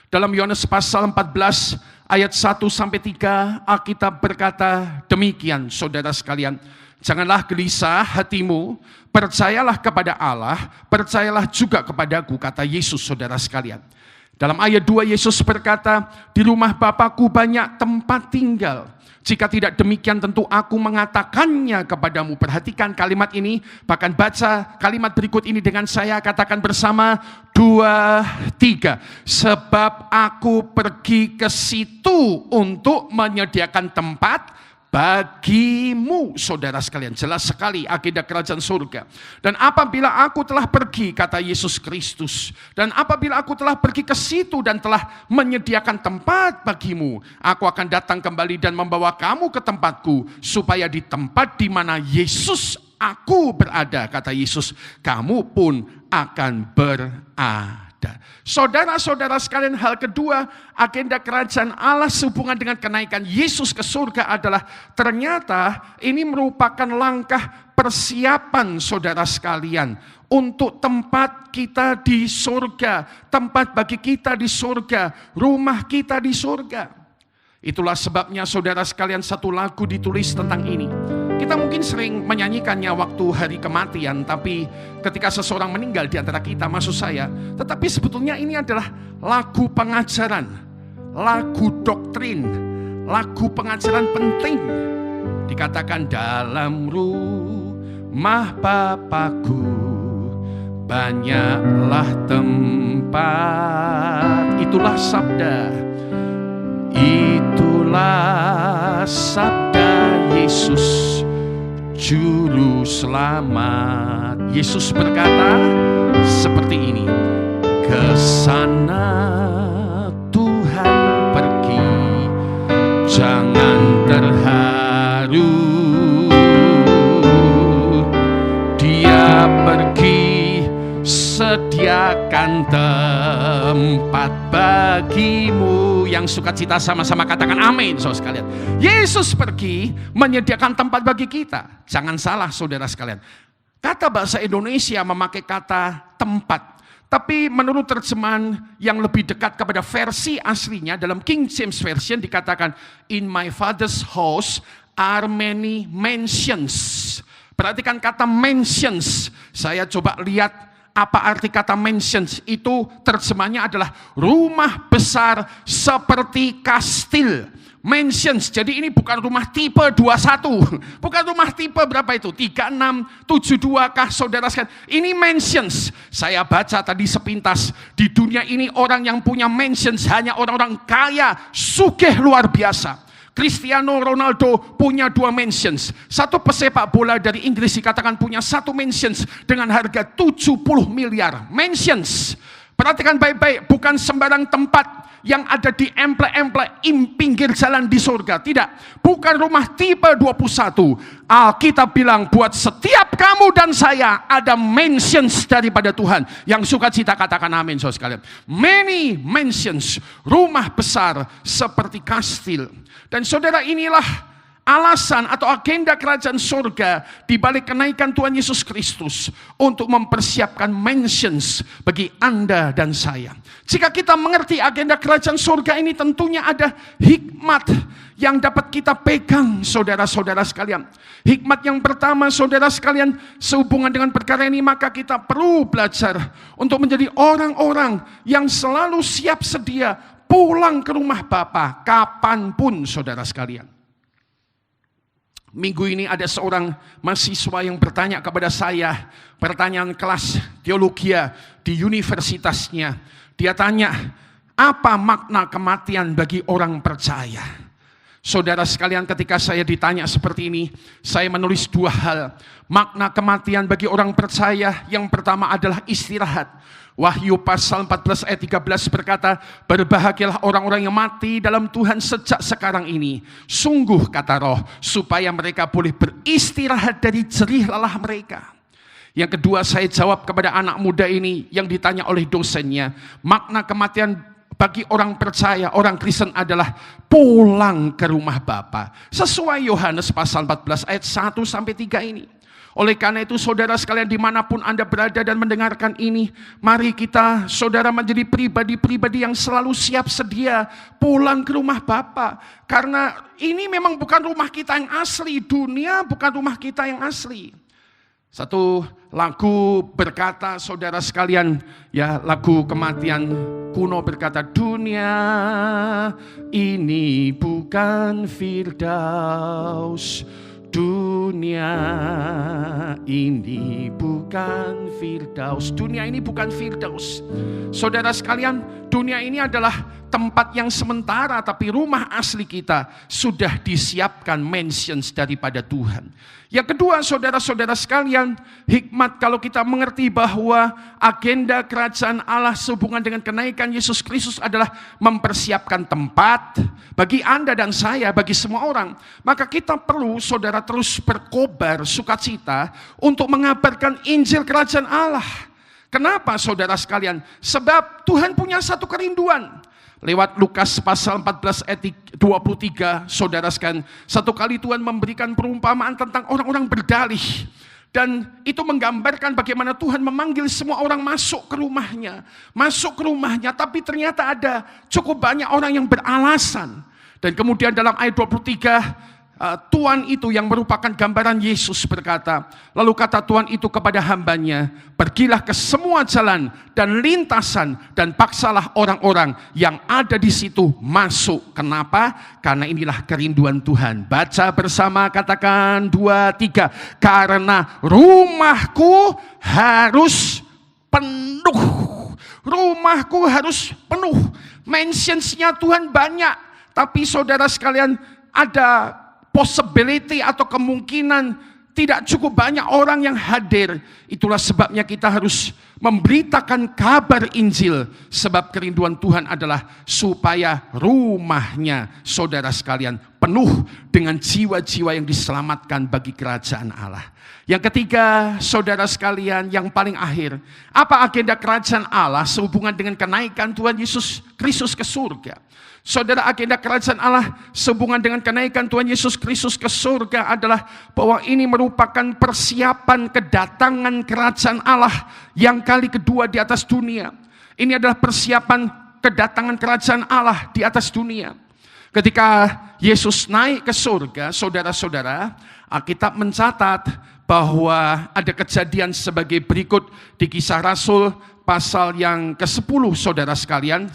Dalam Yohanes pasal 14 ayat 1-3, Alkitab berkata demikian, saudara sekalian, janganlah gelisah hatimu, percayalah kepada Allah, percayalah juga kepadaku, kata Yesus, saudara sekalian. Dalam ayat 2 Yesus berkata, di rumah Bapa-Ku banyak tempat tinggal. Jika tidak demikian tentu aku mengatakannya kepadamu. Perhatikan kalimat ini, bahkan baca kalimat berikut ini dengan saya, katakan bersama, 2, 3. Sebab aku pergi ke situ untuk menyediakan tempat bagimu. Saudara sekalian, jelas sekali agenda kerajaan surga. Dan apabila aku telah pergi, kata Yesus Kristus, dan apabila aku telah pergi ke situ dan telah menyediakan tempat bagimu, aku akan datang kembali dan membawa kamu ke tempatku, supaya di tempat di mana Yesus aku berada, kata Yesus, kamu pun akan berada. Saudara-saudara sekalian, hal kedua, agenda kerajaan Allah sehubungan dengan kenaikan Yesus ke surga adalah ternyata ini merupakan langkah persiapan, saudara sekalian, untuk tempat kita di surga, tempat bagi kita di surga, rumah kita di surga. Itulah sebabnya, saudara sekalian, satu lagu ditulis tentang ini. Kita mungkin sering menyanyikannya waktu hari kematian, tapi ketika seseorang meninggal di antara kita, maksud saya, tetapi sebetulnya ini adalah lagu pengajaran, lagu doktrin, lagu pengajaran penting. Dikatakan dalam rumah Bapa-Ku banyaklah tempat. Itulah sabda, itulah sabda Yesus Juru Selamat. Yesus berkata seperti ini, ke sana Tuhan pergi, jangan terharu. Dia pergi, sediakan tempat bagimu. Yang sukacita sama-sama katakan amin, saudara sekalian. Yesus pergi menyediakan tempat bagi kita. Jangan salah, saudara sekalian. Kata bahasa Indonesia memakai kata tempat, tapi menurut terjemahan yang lebih dekat kepada versi aslinya dalam King James Version dikatakan, in my father's house are many mansions. Perhatikan kata mansions. Saya coba lihat apa arti kata mansions. Itu terjemahnya adalah rumah besar seperti kastil. Mansions, jadi ini bukan rumah tipe 21, bukan rumah tipe berapa itu, 36, 72 kah saudara sekalian. Ini mansions. Saya baca tadi sepintas, di dunia ini orang yang punya mansions hanya orang-orang kaya, sugih luar biasa. Cristiano Ronaldo punya 2 mansions. Satu pesepak bola dari Inggris dikatakan punya 1 mansions dengan harga 70 miliar. Mansions. Perhatikan baik-baik, bukan sembarang tempat yang ada di emplek-emplek pinggir jalan di surga. Tidak, bukan rumah tipe 21. Alkitab bilang buat setiap kamu dan saya ada mansions daripada Tuhan. Yang sukacita katakan amin, saudara sekalian. Many mansions, rumah besar seperti kastil. Dan saudara, inilah alasan atau agenda kerajaan surga di balik kenaikan Tuhan Yesus Kristus untuk mempersiapkan mansions bagi Anda dan saya. Jika kita mengerti agenda kerajaan surga ini, tentunya ada hikmat yang dapat kita pegang, saudara-saudara sekalian. Hikmat yang pertama, saudara sekalian, sehubungan dengan perkara ini, maka kita perlu belajar untuk menjadi orang-orang yang selalu siap sedia pulang ke rumah Bapa kapanpun, saudara sekalian. Minggu ini ada seorang mahasiswa yang bertanya kepada saya, pertanyaan kelas teologi di universitasnya. Dia tanya, apa makna kematian bagi orang percaya? Saudara sekalian, ketika saya ditanya seperti ini, saya menulis 2 hal. Makna kematian bagi orang percaya, yang pertama adalah istirahat. Wahyu pasal 14 ayat 13 berkata, berbahagialah orang-orang yang mati dalam Tuhan sejak sekarang ini. Sungguh, kata Roh, supaya mereka boleh beristirahat dari jerih lelah mereka. Yang kedua, saya jawab kepada anak muda ini yang ditanya oleh dosennya, makna kematian bagi orang percaya, orang Kristen adalah pulang ke rumah Bapa. Sesuai Yohanes pasal 14 ayat 1 sampai 3 ini. Oleh karena itu, saudara sekalian, dimanapun Anda berada dan mendengarkan ini, mari kita, saudara, menjadi pribadi-pribadi yang selalu siap sedia pulang ke rumah Bapa. Karena ini memang bukan rumah kita yang asli, dunia bukan rumah kita yang asli. Satu lagu berkata, saudara sekalian, ya, lagu kematian kuno berkata, dunia ini bukan Firdaus. Dunia ini bukan Firdaus. Dunia ini bukan Firdaus. Saudara sekalian, dunia ini adalah tempat yang sementara, tapi rumah asli kita sudah disiapkan mansions daripada Tuhan. Yang kedua, saudara-saudara sekalian, hikmat kalau kita mengerti bahwa agenda kerajaan Allah sehubungan dengan kenaikan Yesus Kristus adalah mempersiapkan tempat bagi Anda dan saya, bagi semua orang. Maka kita perlu, saudara, terus berkobar sukacita untuk mengabarkan Injil kerajaan Allah. Kenapa, saudara sekalian? Sebab Tuhan punya satu kerinduan. Lewat Lukas pasal 14 ayat 23, saudara sekalian, satu kali Tuhan memberikan perumpamaan tentang orang-orang berdalih. Dan itu menggambarkan bagaimana Tuhan memanggil semua orang masuk ke rumahnya. Masuk ke rumahnya, tapi ternyata ada cukup banyak orang yang beralasan. Dan kemudian dalam ayat 23, Tuhan itu yang merupakan gambaran Yesus berkata, lalu kata Tuhan itu kepada hambanya, pergilah ke semua jalan dan lintasan dan paksalah orang-orang yang ada di situ masuk. Kenapa? Karena inilah kerinduan Tuhan. Baca bersama, katakan 2, 3. Karena rumahku harus penuh. Rumahku harus penuh. Mansionsnya Tuhan banyak. Tapi saudara sekalian, ada possibility atau kemungkinan tidak cukup banyak orang yang hadir. Itulah sebabnya kita harus memberitakan kabar Injil. Sebab kerinduan Tuhan adalah supaya rumahnya saudara sekalian penuh dengan jiwa-jiwa yang diselamatkan bagi kerajaan Allah. Yang ketiga, saudara sekalian, yang paling akhir, apa agenda kerajaan Allah sehubungan dengan kenaikan Tuhan Yesus Kristus ke surga? Saudara, agenda kerajaan Allah sehubungan dengan kenaikan Tuhan Yesus Kristus ke surga adalah bahwa ini merupakan persiapan kedatangan kerajaan Allah yang kali kedua di atas dunia. Ini adalah persiapan kedatangan kerajaan Allah di atas dunia. Ketika Yesus naik ke surga, saudara-saudara, Alkitab mencatat bahwa ada kejadian sebagai berikut di Kisah Rasul pasal yang ke-10 saudara sekalian.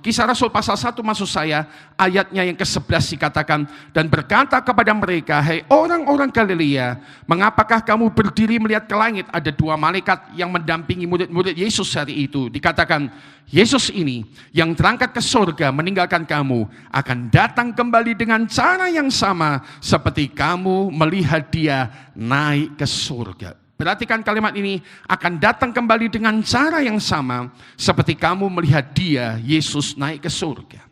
Kisah Rasul pasal 1 maksud saya, ayatnya yang ke-11 dikatakan, dan berkata kepada mereka, "Hai orang-orang Galilea, mengapakah kamu berdiri melihat ke langit?" Ada dua malaikat yang mendampingi murid-murid Yesus hari itu. Dikatakan, Yesus ini yang terangkat ke surga meninggalkan kamu akan datang kembali dengan cara yang sama seperti kamu melihat dia naik ke surga. Perhatikan kalimat ini, akan datang kembali dengan cara yang sama seperti kamu melihat dia, Yesus, naik ke surga.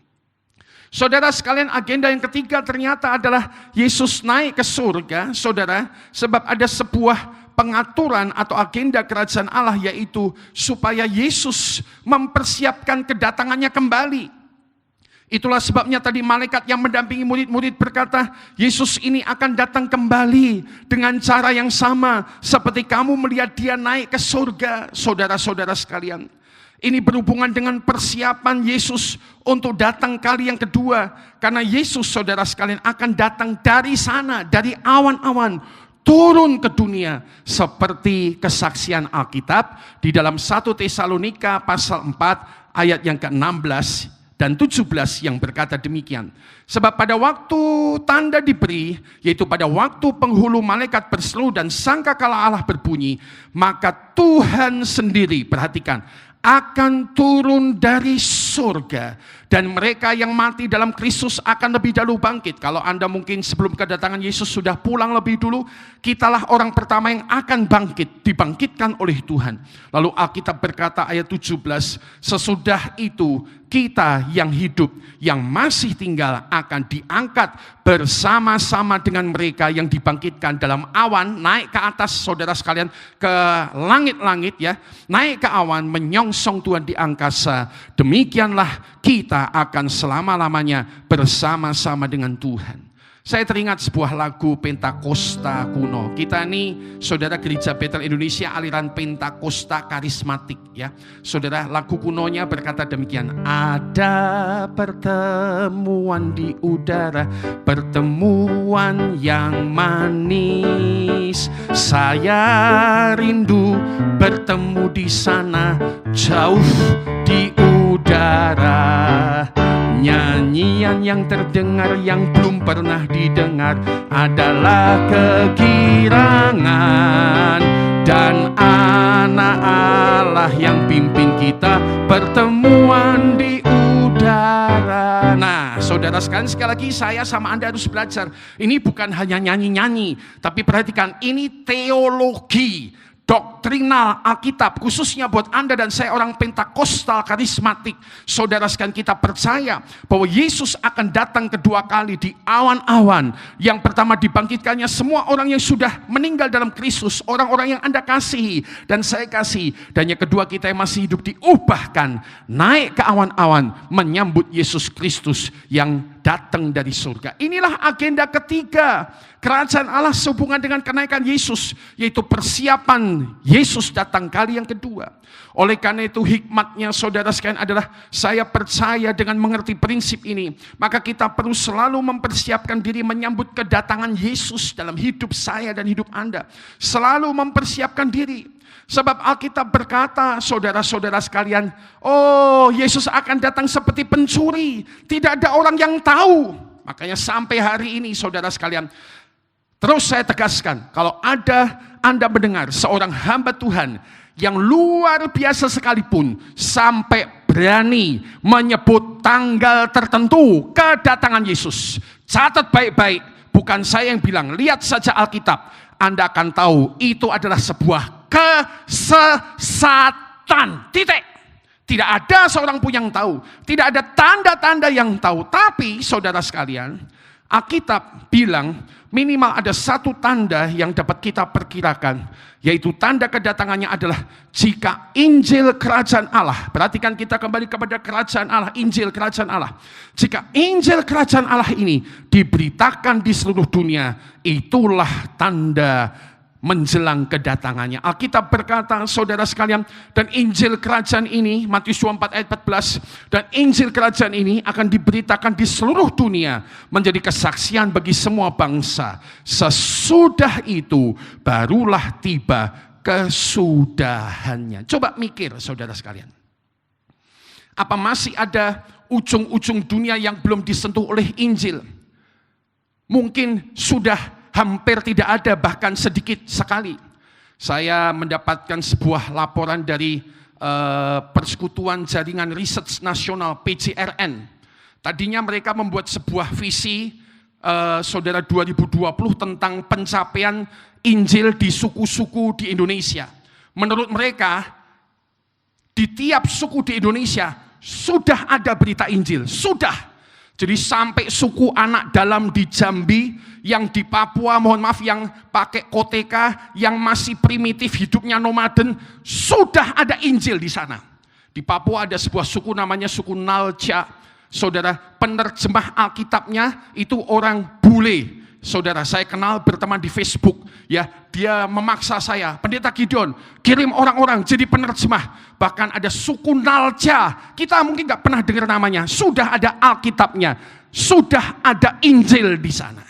Saudara sekalian, agenda yang ketiga ternyata adalah Yesus naik ke surga, saudara, sebab ada sebuah pengaturan atau agenda kerajaan Allah, yaitu supaya Yesus mempersiapkan kedatangannya kembali. Itulah sebabnya tadi malaikat yang mendampingi murid-murid berkata, Yesus ini akan datang kembali dengan cara yang sama seperti kamu melihat dia naik ke surga. Saudara-saudara sekalian, ini berhubungan dengan persiapan Yesus untuk datang kali yang kedua. Karena Yesus, saudara sekalian, akan datang dari sana, dari awan-awan, turun ke dunia. Seperti kesaksian Alkitab di dalam 1 Tesalonika pasal 4 ayat yang ke-16 dan 17 yang berkata demikian. Sebab pada waktu tanda diberi, yaitu pada waktu penghulu malaikat berseru dan sangkakala Allah berbunyi, maka Tuhan sendiri, perhatikan, akan turun dari surga, dan mereka yang mati dalam Kristus akan lebih dahulu bangkit. Kalau Anda mungkin sebelum kedatangan Yesus sudah pulang lebih dulu, kitalah orang pertama yang akan bangkit, dibangkitkan oleh Tuhan. Lalu Alkitab berkata ayat 17, sesudah itu kita yang hidup, yang masih tinggal akan diangkat bersama-sama dengan mereka yang dibangkitkan dalam awan, naik ke atas, saudara sekalian, ke langit-langit ya, naik ke awan, menyongsong Tuhan di angkasa. Demikianlah kita akan selama-lamanya bersama-sama dengan Tuhan. Saya teringat sebuah lagu Pentakosta kuno. Kita ini, saudara, Gereja Betel Indonesia aliran Pentakosta karismatik ya. Saudara, lagu kunonya berkata demikian. Ada pertemuan di udara, pertemuan yang manis. Saya rindu bertemu di sana, jauh di udara. Nyanyian yang terdengar yang belum pernah didengar adalah kegirangan, dan anak Allah yang pimpin kita pertemuan di udara. Nah, saudara sekalian, sekali lagi saya sama Anda harus belajar. Ini bukan hanya nyanyi-nyanyi, tapi perhatikan, ini teologi doktrinal Alkitab, khususnya buat Anda dan saya orang Pentakostal karismatik. Saudara sekalian, kita percaya bahwa Yesus akan datang kedua kali di awan-awan. Yang pertama dibangkitkannya semua orang yang sudah meninggal dalam Kristus, orang-orang yang Anda kasihi dan saya kasihi. Dan yang kedua, kita yang masih hidup diubahkan, naik ke awan-awan menyambut Yesus Kristus yang datang dari surga. Inilah agenda ketiga kerajaan Allah sehubungan dengan kenaikan Yesus, yaitu persiapan Yesus datang kali yang kedua. Oleh karena itu hikmatnya, saudara sekalian, adalah saya percaya dengan mengerti prinsip ini, maka kita perlu selalu mempersiapkan diri menyambut kedatangan Yesus dalam hidup saya dan hidup Anda. Selalu mempersiapkan diri. Sebab Alkitab berkata, saudara-saudara sekalian, oh, Yesus akan datang seperti pencuri. Tidak ada orang yang tahu. Makanya sampai hari ini, saudara sekalian, Terus saya tegaskan, kalau ada Anda mendengar seorang hamba Tuhan yang luar biasa sekalipun sampai berani menyebut tanggal tertentu kedatangan Yesus, catat baik-baik, bukan saya yang bilang, lihat saja Alkitab, Anda akan tahu itu adalah sebuah kesesatan. Titik. Tidak ada seorang pun yang tahu, tidak ada tanda-tanda yang tahu. Tapi saudara sekalian, Alkitab bilang minimal ada satu tanda yang dapat kita perkirakan, yaitu tanda kedatangannya adalah jika Injil Kerajaan Allah, perhatikan kita kembali kepada Kerajaan Allah, Injil Kerajaan Allah. Jika Injil Kerajaan Allah ini diberitakan di seluruh dunia, itulah tanda menjelang kedatangannya. Alkitab berkata, saudara sekalian, dan Injil Kerajaan ini, Matius 24 ayat 14, dan Injil Kerajaan ini akan diberitakan di seluruh dunia menjadi kesaksian bagi semua bangsa. Sesudah itu barulah tiba kesudahannya. Coba mikir saudara sekalian. Apa masih ada ujung-ujung dunia yang belum disentuh oleh Injil? Mungkin sudah hampir tidak ada, bahkan sedikit sekali. Saya mendapatkan sebuah laporan dari Persekutuan Jaringan Riset Nasional PJRN. Tadinya mereka membuat sebuah visi saudara 2020 tentang pencapaian Injil di suku-suku di Indonesia. Menurut mereka, di tiap suku di Indonesia sudah ada berita Injil, sudah. Jadi sampai suku anak dalam di Jambi, yang di Papua, mohon maaf, yang pakai koteka, yang masih primitif hidupnya nomaden, sudah ada Injil di sana. Di Papua ada sebuah suku namanya suku Nalja. Saudara, penerjemah Alkitabnya itu orang bule. Saudara, saya kenal, berteman di Facebook, ya, dia memaksa saya, Pendeta Gideon, kirim orang-orang jadi penerjemah. Bahkan ada suku Nalja, kita mungkin nggak pernah dengar namanya, sudah ada Alkitabnya, sudah ada Injil di sana.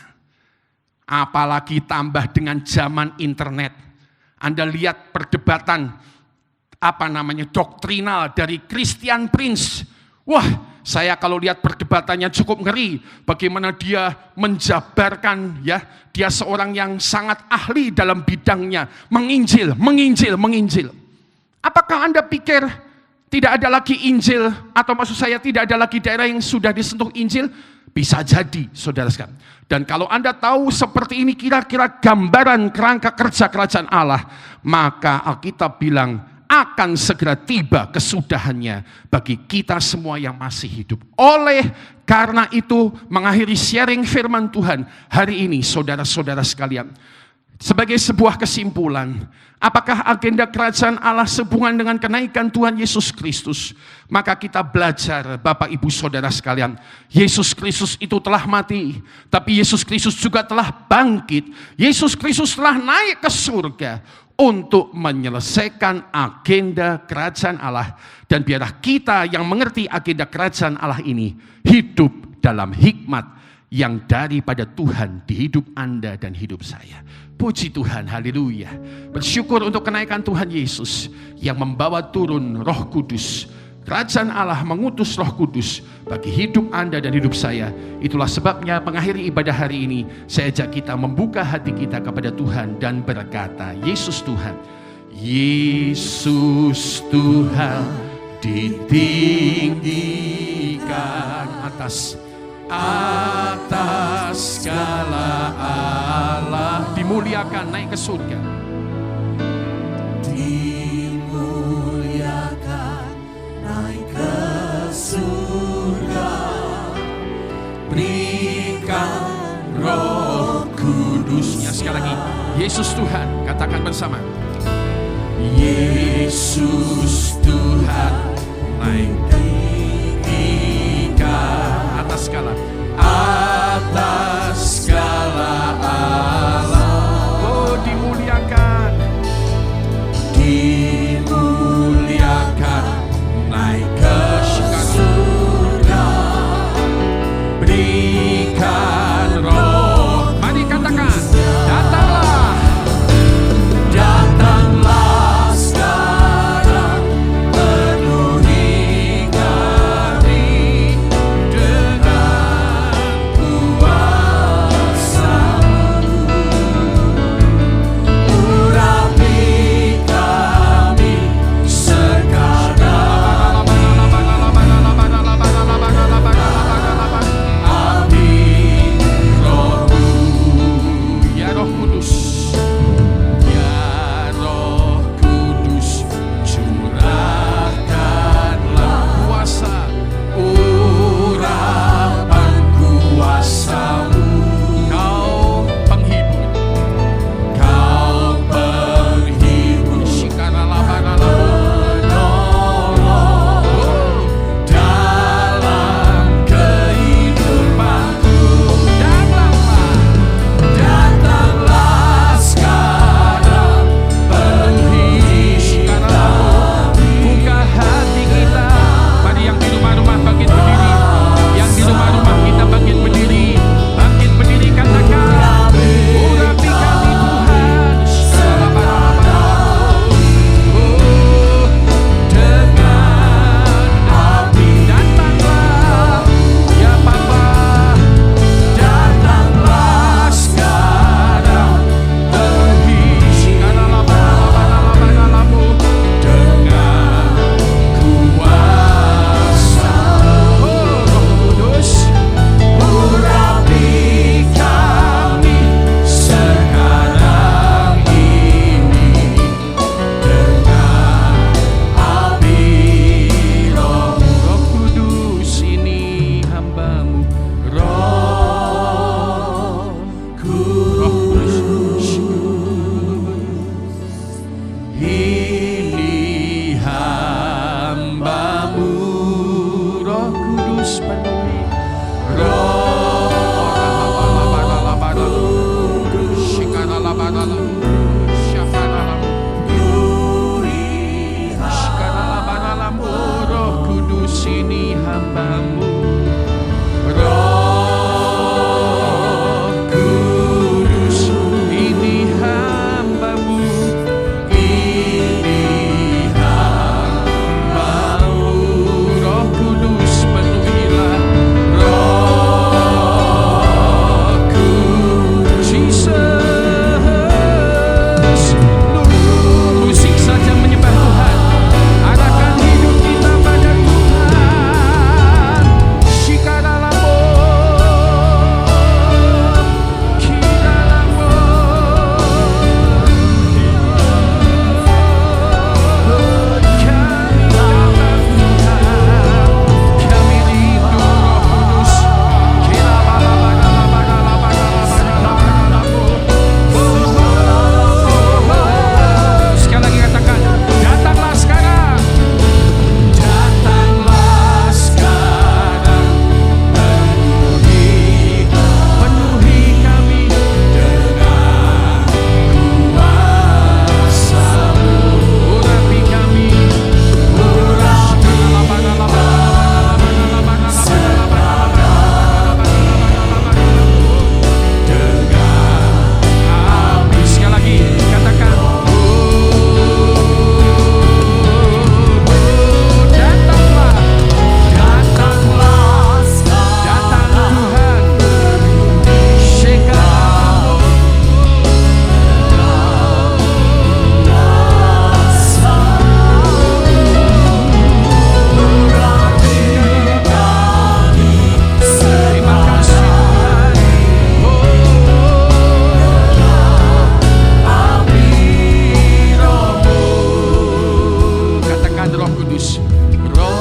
Apalagi tambah dengan zaman internet. Anda lihat perdebatan doktrinal dari Christian Prince. Wah, saya kalau lihat perdebatannya cukup ngeri. Bagaimana dia menjabarkan, ya, dia seorang yang sangat ahli dalam bidangnya, menginjil. Apakah Anda pikir tidak ada lagi Injil, atau maksud saya tidak ada lagi daerah yang sudah disentuh Injil? Bisa jadi, saudara sekalian. Dan kalau Anda tahu seperti ini kira-kira gambaran kerangka kerja kerajaan Allah, maka Alkitab bilang akan segera tiba kesudahannya bagi kita semua yang masih hidup. Oleh karena itu, mengakhiri sharing firman Tuhan hari ini, saudara-saudara sekalian, sebagai sebuah kesimpulan, apakah agenda kerajaan Allah sehubungan dengan kenaikan Tuhan Yesus Kristus? Maka kita belajar, Bapak Ibu Saudara sekalian, Yesus Kristus itu telah mati, tapi Yesus Kristus juga telah bangkit. Yesus Kristus telah naik ke surga untuk menyelesaikan agenda kerajaan Allah. Dan biarlah kita yang mengerti agenda kerajaan Allah ini hidup dalam hikmat yang daripada Tuhan di hidup Anda dan hidup saya. Puji Tuhan, haleluya. Bersyukur untuk kenaikan Tuhan Yesus yang membawa turun Roh Kudus. Kerajaan Allah mengutus Roh Kudus bagi hidup Anda dan hidup saya. Itulah sebabnya mengakhiri ibadah hari ini, saya ajak kita membuka hati kita kepada Tuhan dan berkata, Yesus Tuhan, Yesus Tuhan ditinggikan atas segala Allah, dimuliakan naik ke surga, dimuliakan naik ke surga, berikan Roh Kudusnya. Sekali lagi, Yesus Tuhan, katakan bersama, Yesus Tuhan naik tinggikan atas segala Allah. Oh, dimuliakan naik ke surga, berikan Roh. Mari katakan, datanglah sekarang, penuhi kami dengan kuasa Kudus penuhi Roh Roh Kudus ini hambamu, Roh Kudus ini hambamu, ini hambamu. Roh Kudus penuhilah, Roh Kudus, Jesus. Musik saja menyembah Tuhan, arahkan hidup kita pada Tuhan. Shikaralamo, kiralamo, kami datang Tuhan, kami rindu Roh Kudus. Sekali lagi katakan, datanglah sekarang. Datanglah sekarang, penuhi kami dengan kuasa-Mu. Urapi kami, sekali lagi katakan, datanglah, datang Tuhan. Shekaramo, terima kasih Tuhan. Katakan Roh Kudus, Roh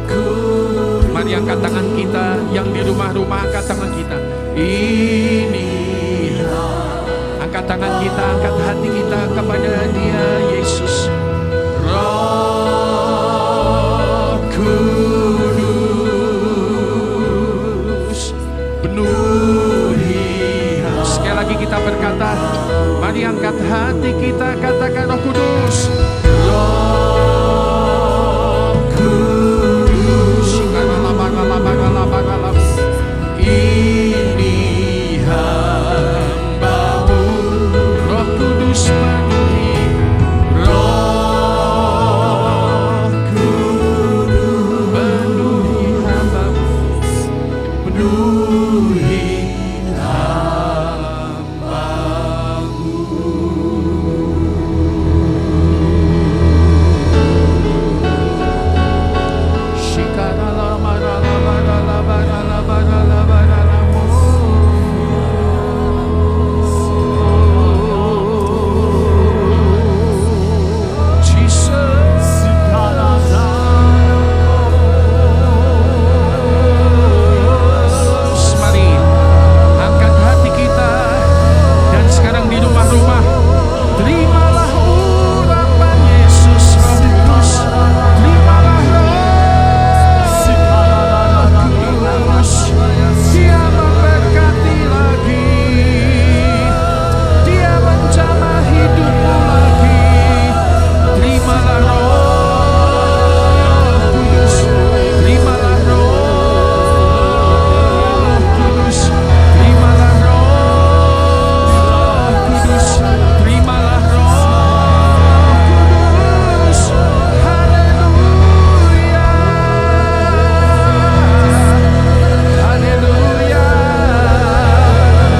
Kudus. Mari angkat tangan kita, yang di rumah-rumah angkat tangan kita. Angkat tangan kita, angkat hati kita kepada Dia, Yesus. Roh Kudus penuhi. Sekali lagi kita berkata, mari angkat hati kita, katakan Roh Kudus, Roh Kudus. Ini hambamu, Roh Kudus penuhi, Roh Kudus penuhi hambamu, penuhi hambamu. Mari angkat hati kita, dan sekarang di rumah-rumah terimalah urapan Yesus. Roh Kudus, terimalah Roh Kudus. Dia memberkati lagi, Dia menjamah hidupmu lagi. Terimalah Roh Kudus, terimalah Roh Kudus, terimalah Roh Kudus, terimalah Roh Kudus. Haleluya, haleluya.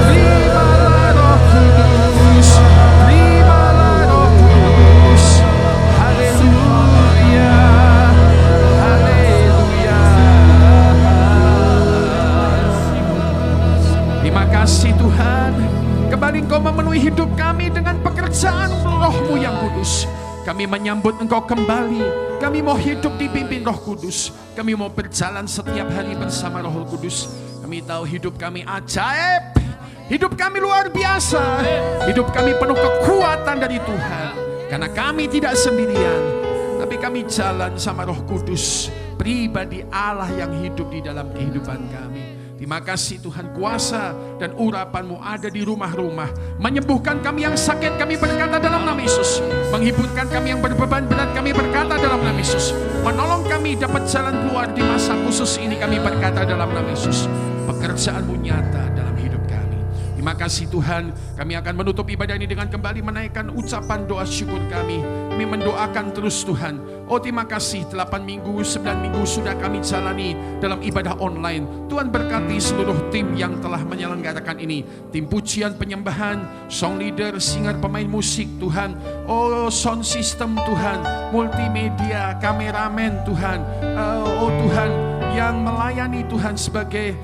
Terimalah Roh Kudus, terimalah Roh Kudus. Haleluya, haleluya. Terima kasih Tuhan. Kembali Engkau memenuhi hidup kami dengan pekerjaan Roh-Mu yang kudus. Kami menyambut Engkau kembali. Kami mau hidup dipimpin Roh Kudus. Kami mau berjalan setiap hari bersama Roh Kudus. Kami tahu hidup kami ajaib. Hidup kami luar biasa. Hidup kami penuh kekuatan dari Tuhan. Karena kami tidak sendirian, tapi kami jalan sama Roh Kudus. pribadi Allah yang hidup di dalam kehidupan kami. Terima kasih Tuhan, kuasa dan urapan-Mu ada di rumah-rumah, menyembuhkan kami yang sakit, kami berkata dalam nama Yesus. Menghiburkan kami yang berbeban berat, kami berkata dalam nama Yesus. Menolong kami dapat jalan keluar di masa khusus ini, kami berkata dalam nama Yesus. Pekerjaan-Mu nyata dalam hidup kami. Terima kasih Tuhan, kami akan menutup ibadah ini dengan kembali menaikkan ucapan doa syukur kami. Kami mendoakan terus Tuhan. Oh terima kasih, 8 minggu, 9 minggu sudah kami jalani dalam ibadah online. Tuhan berkati seluruh tim yang telah menyelenggarakan ini. Tim pujian penyembahan, song leader, singer, pemain musik Tuhan. Oh sound system Tuhan, multimedia, kameramen Tuhan. Oh Tuhan, yang melayani Tuhan sebagai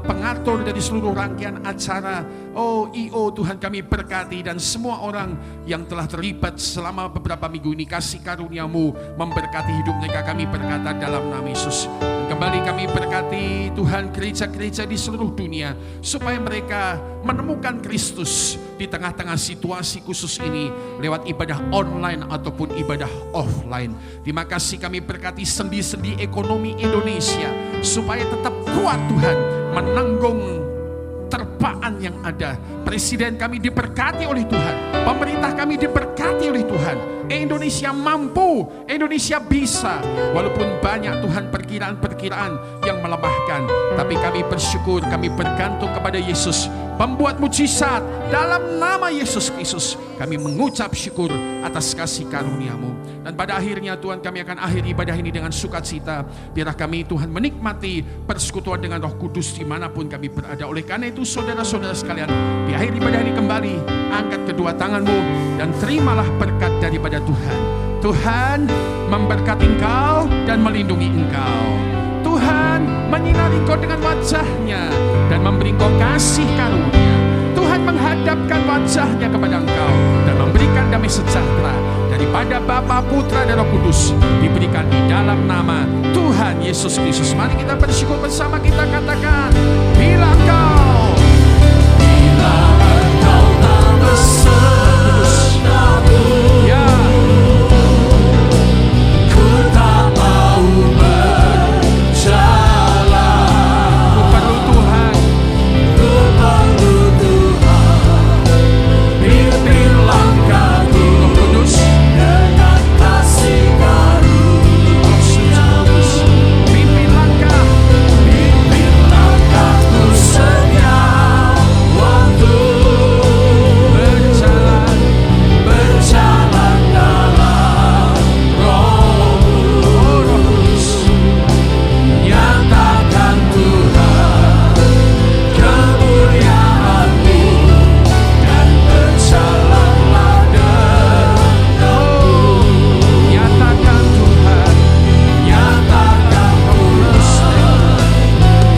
pengatur dari seluruh rangkaian acara. Oh IO Tuhan, kami berkati, dan semua orang yang telah terlibat selama beberapa minggu ini, kasih karunia-Mu memberkati hidup mereka, kami berkata dalam nama Yesus. Dan kembali kami berkati Tuhan gereja-gereja di seluruh dunia, supaya mereka menemukan Kristus di tengah-tengah situasi khusus ini lewat ibadah online ataupun ibadah offline. Terima kasih, kami berkati sendi-sendi ekonomi Indonesia supaya tetap kuat Tuhan menanggung terpaan yang ada. Presiden kami diberkati oleh Tuhan, pemerintah kami diberkati oleh Tuhan. Indonesia mampu, Indonesia bisa. Walaupun banyak Tuhan perkiraan-perkiraan yang melemahkan, tapi kami bersyukur, kami bergantung kepada Yesus, pembuat mujizat. Dalam nama Yesus Kristus kami mengucap syukur atas kasih karunia-Mu. Dan pada akhirnya Tuhan, kami akan akhiri ibadah ini dengan sukacita. Biarlah kami Tuhan menikmati persekutuan dengan Roh Kudus dimanapun kami berada. Oleh karena itu saudara-saudara sekalian, di akhir ibadah ini kembali angkat kedua tanganmu dan terimalah berkat daripada Tuhan. Tuhan memberkati engkau dan melindungi engkau. Tuhan menyinari engkau dengan wajah-Nya dan memberi engkau kasih karunia. Tuhan menghadapkan wajah-Nya kepada engkau dan memberikan damai sejahtera daripada Bapa, Putra, dan Roh Kudus, diberikan di dalam nama Tuhan Yesus Kristus. Mari kita bersyukur bersama, kita katakan, bila engkau tak besertaku, ya, ku tak mau berjalan. Ku perlu Tuhan, ku perlu Tuhan. Pimpin langkahku, Roh Kudus, dengan kasih karunia-Mu. Pimpin langkahku setiap waktu. Berjalan dalam Roh-Mu. Oh, Roh Kudus, nyatakan Tuhan kemuliaan-Mu dan berjalanlah denganmu. Nyatakan Tuhan, nyatakan Kudus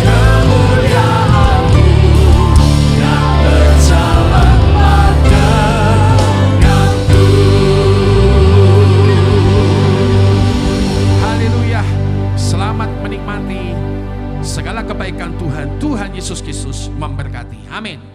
kemuliaan-Mu dan berjalanlah denganku. Haleluya. Selamat menikmati segala kebaikan Tuhan. Tuhan Yesus Kristus memberkati. Amin.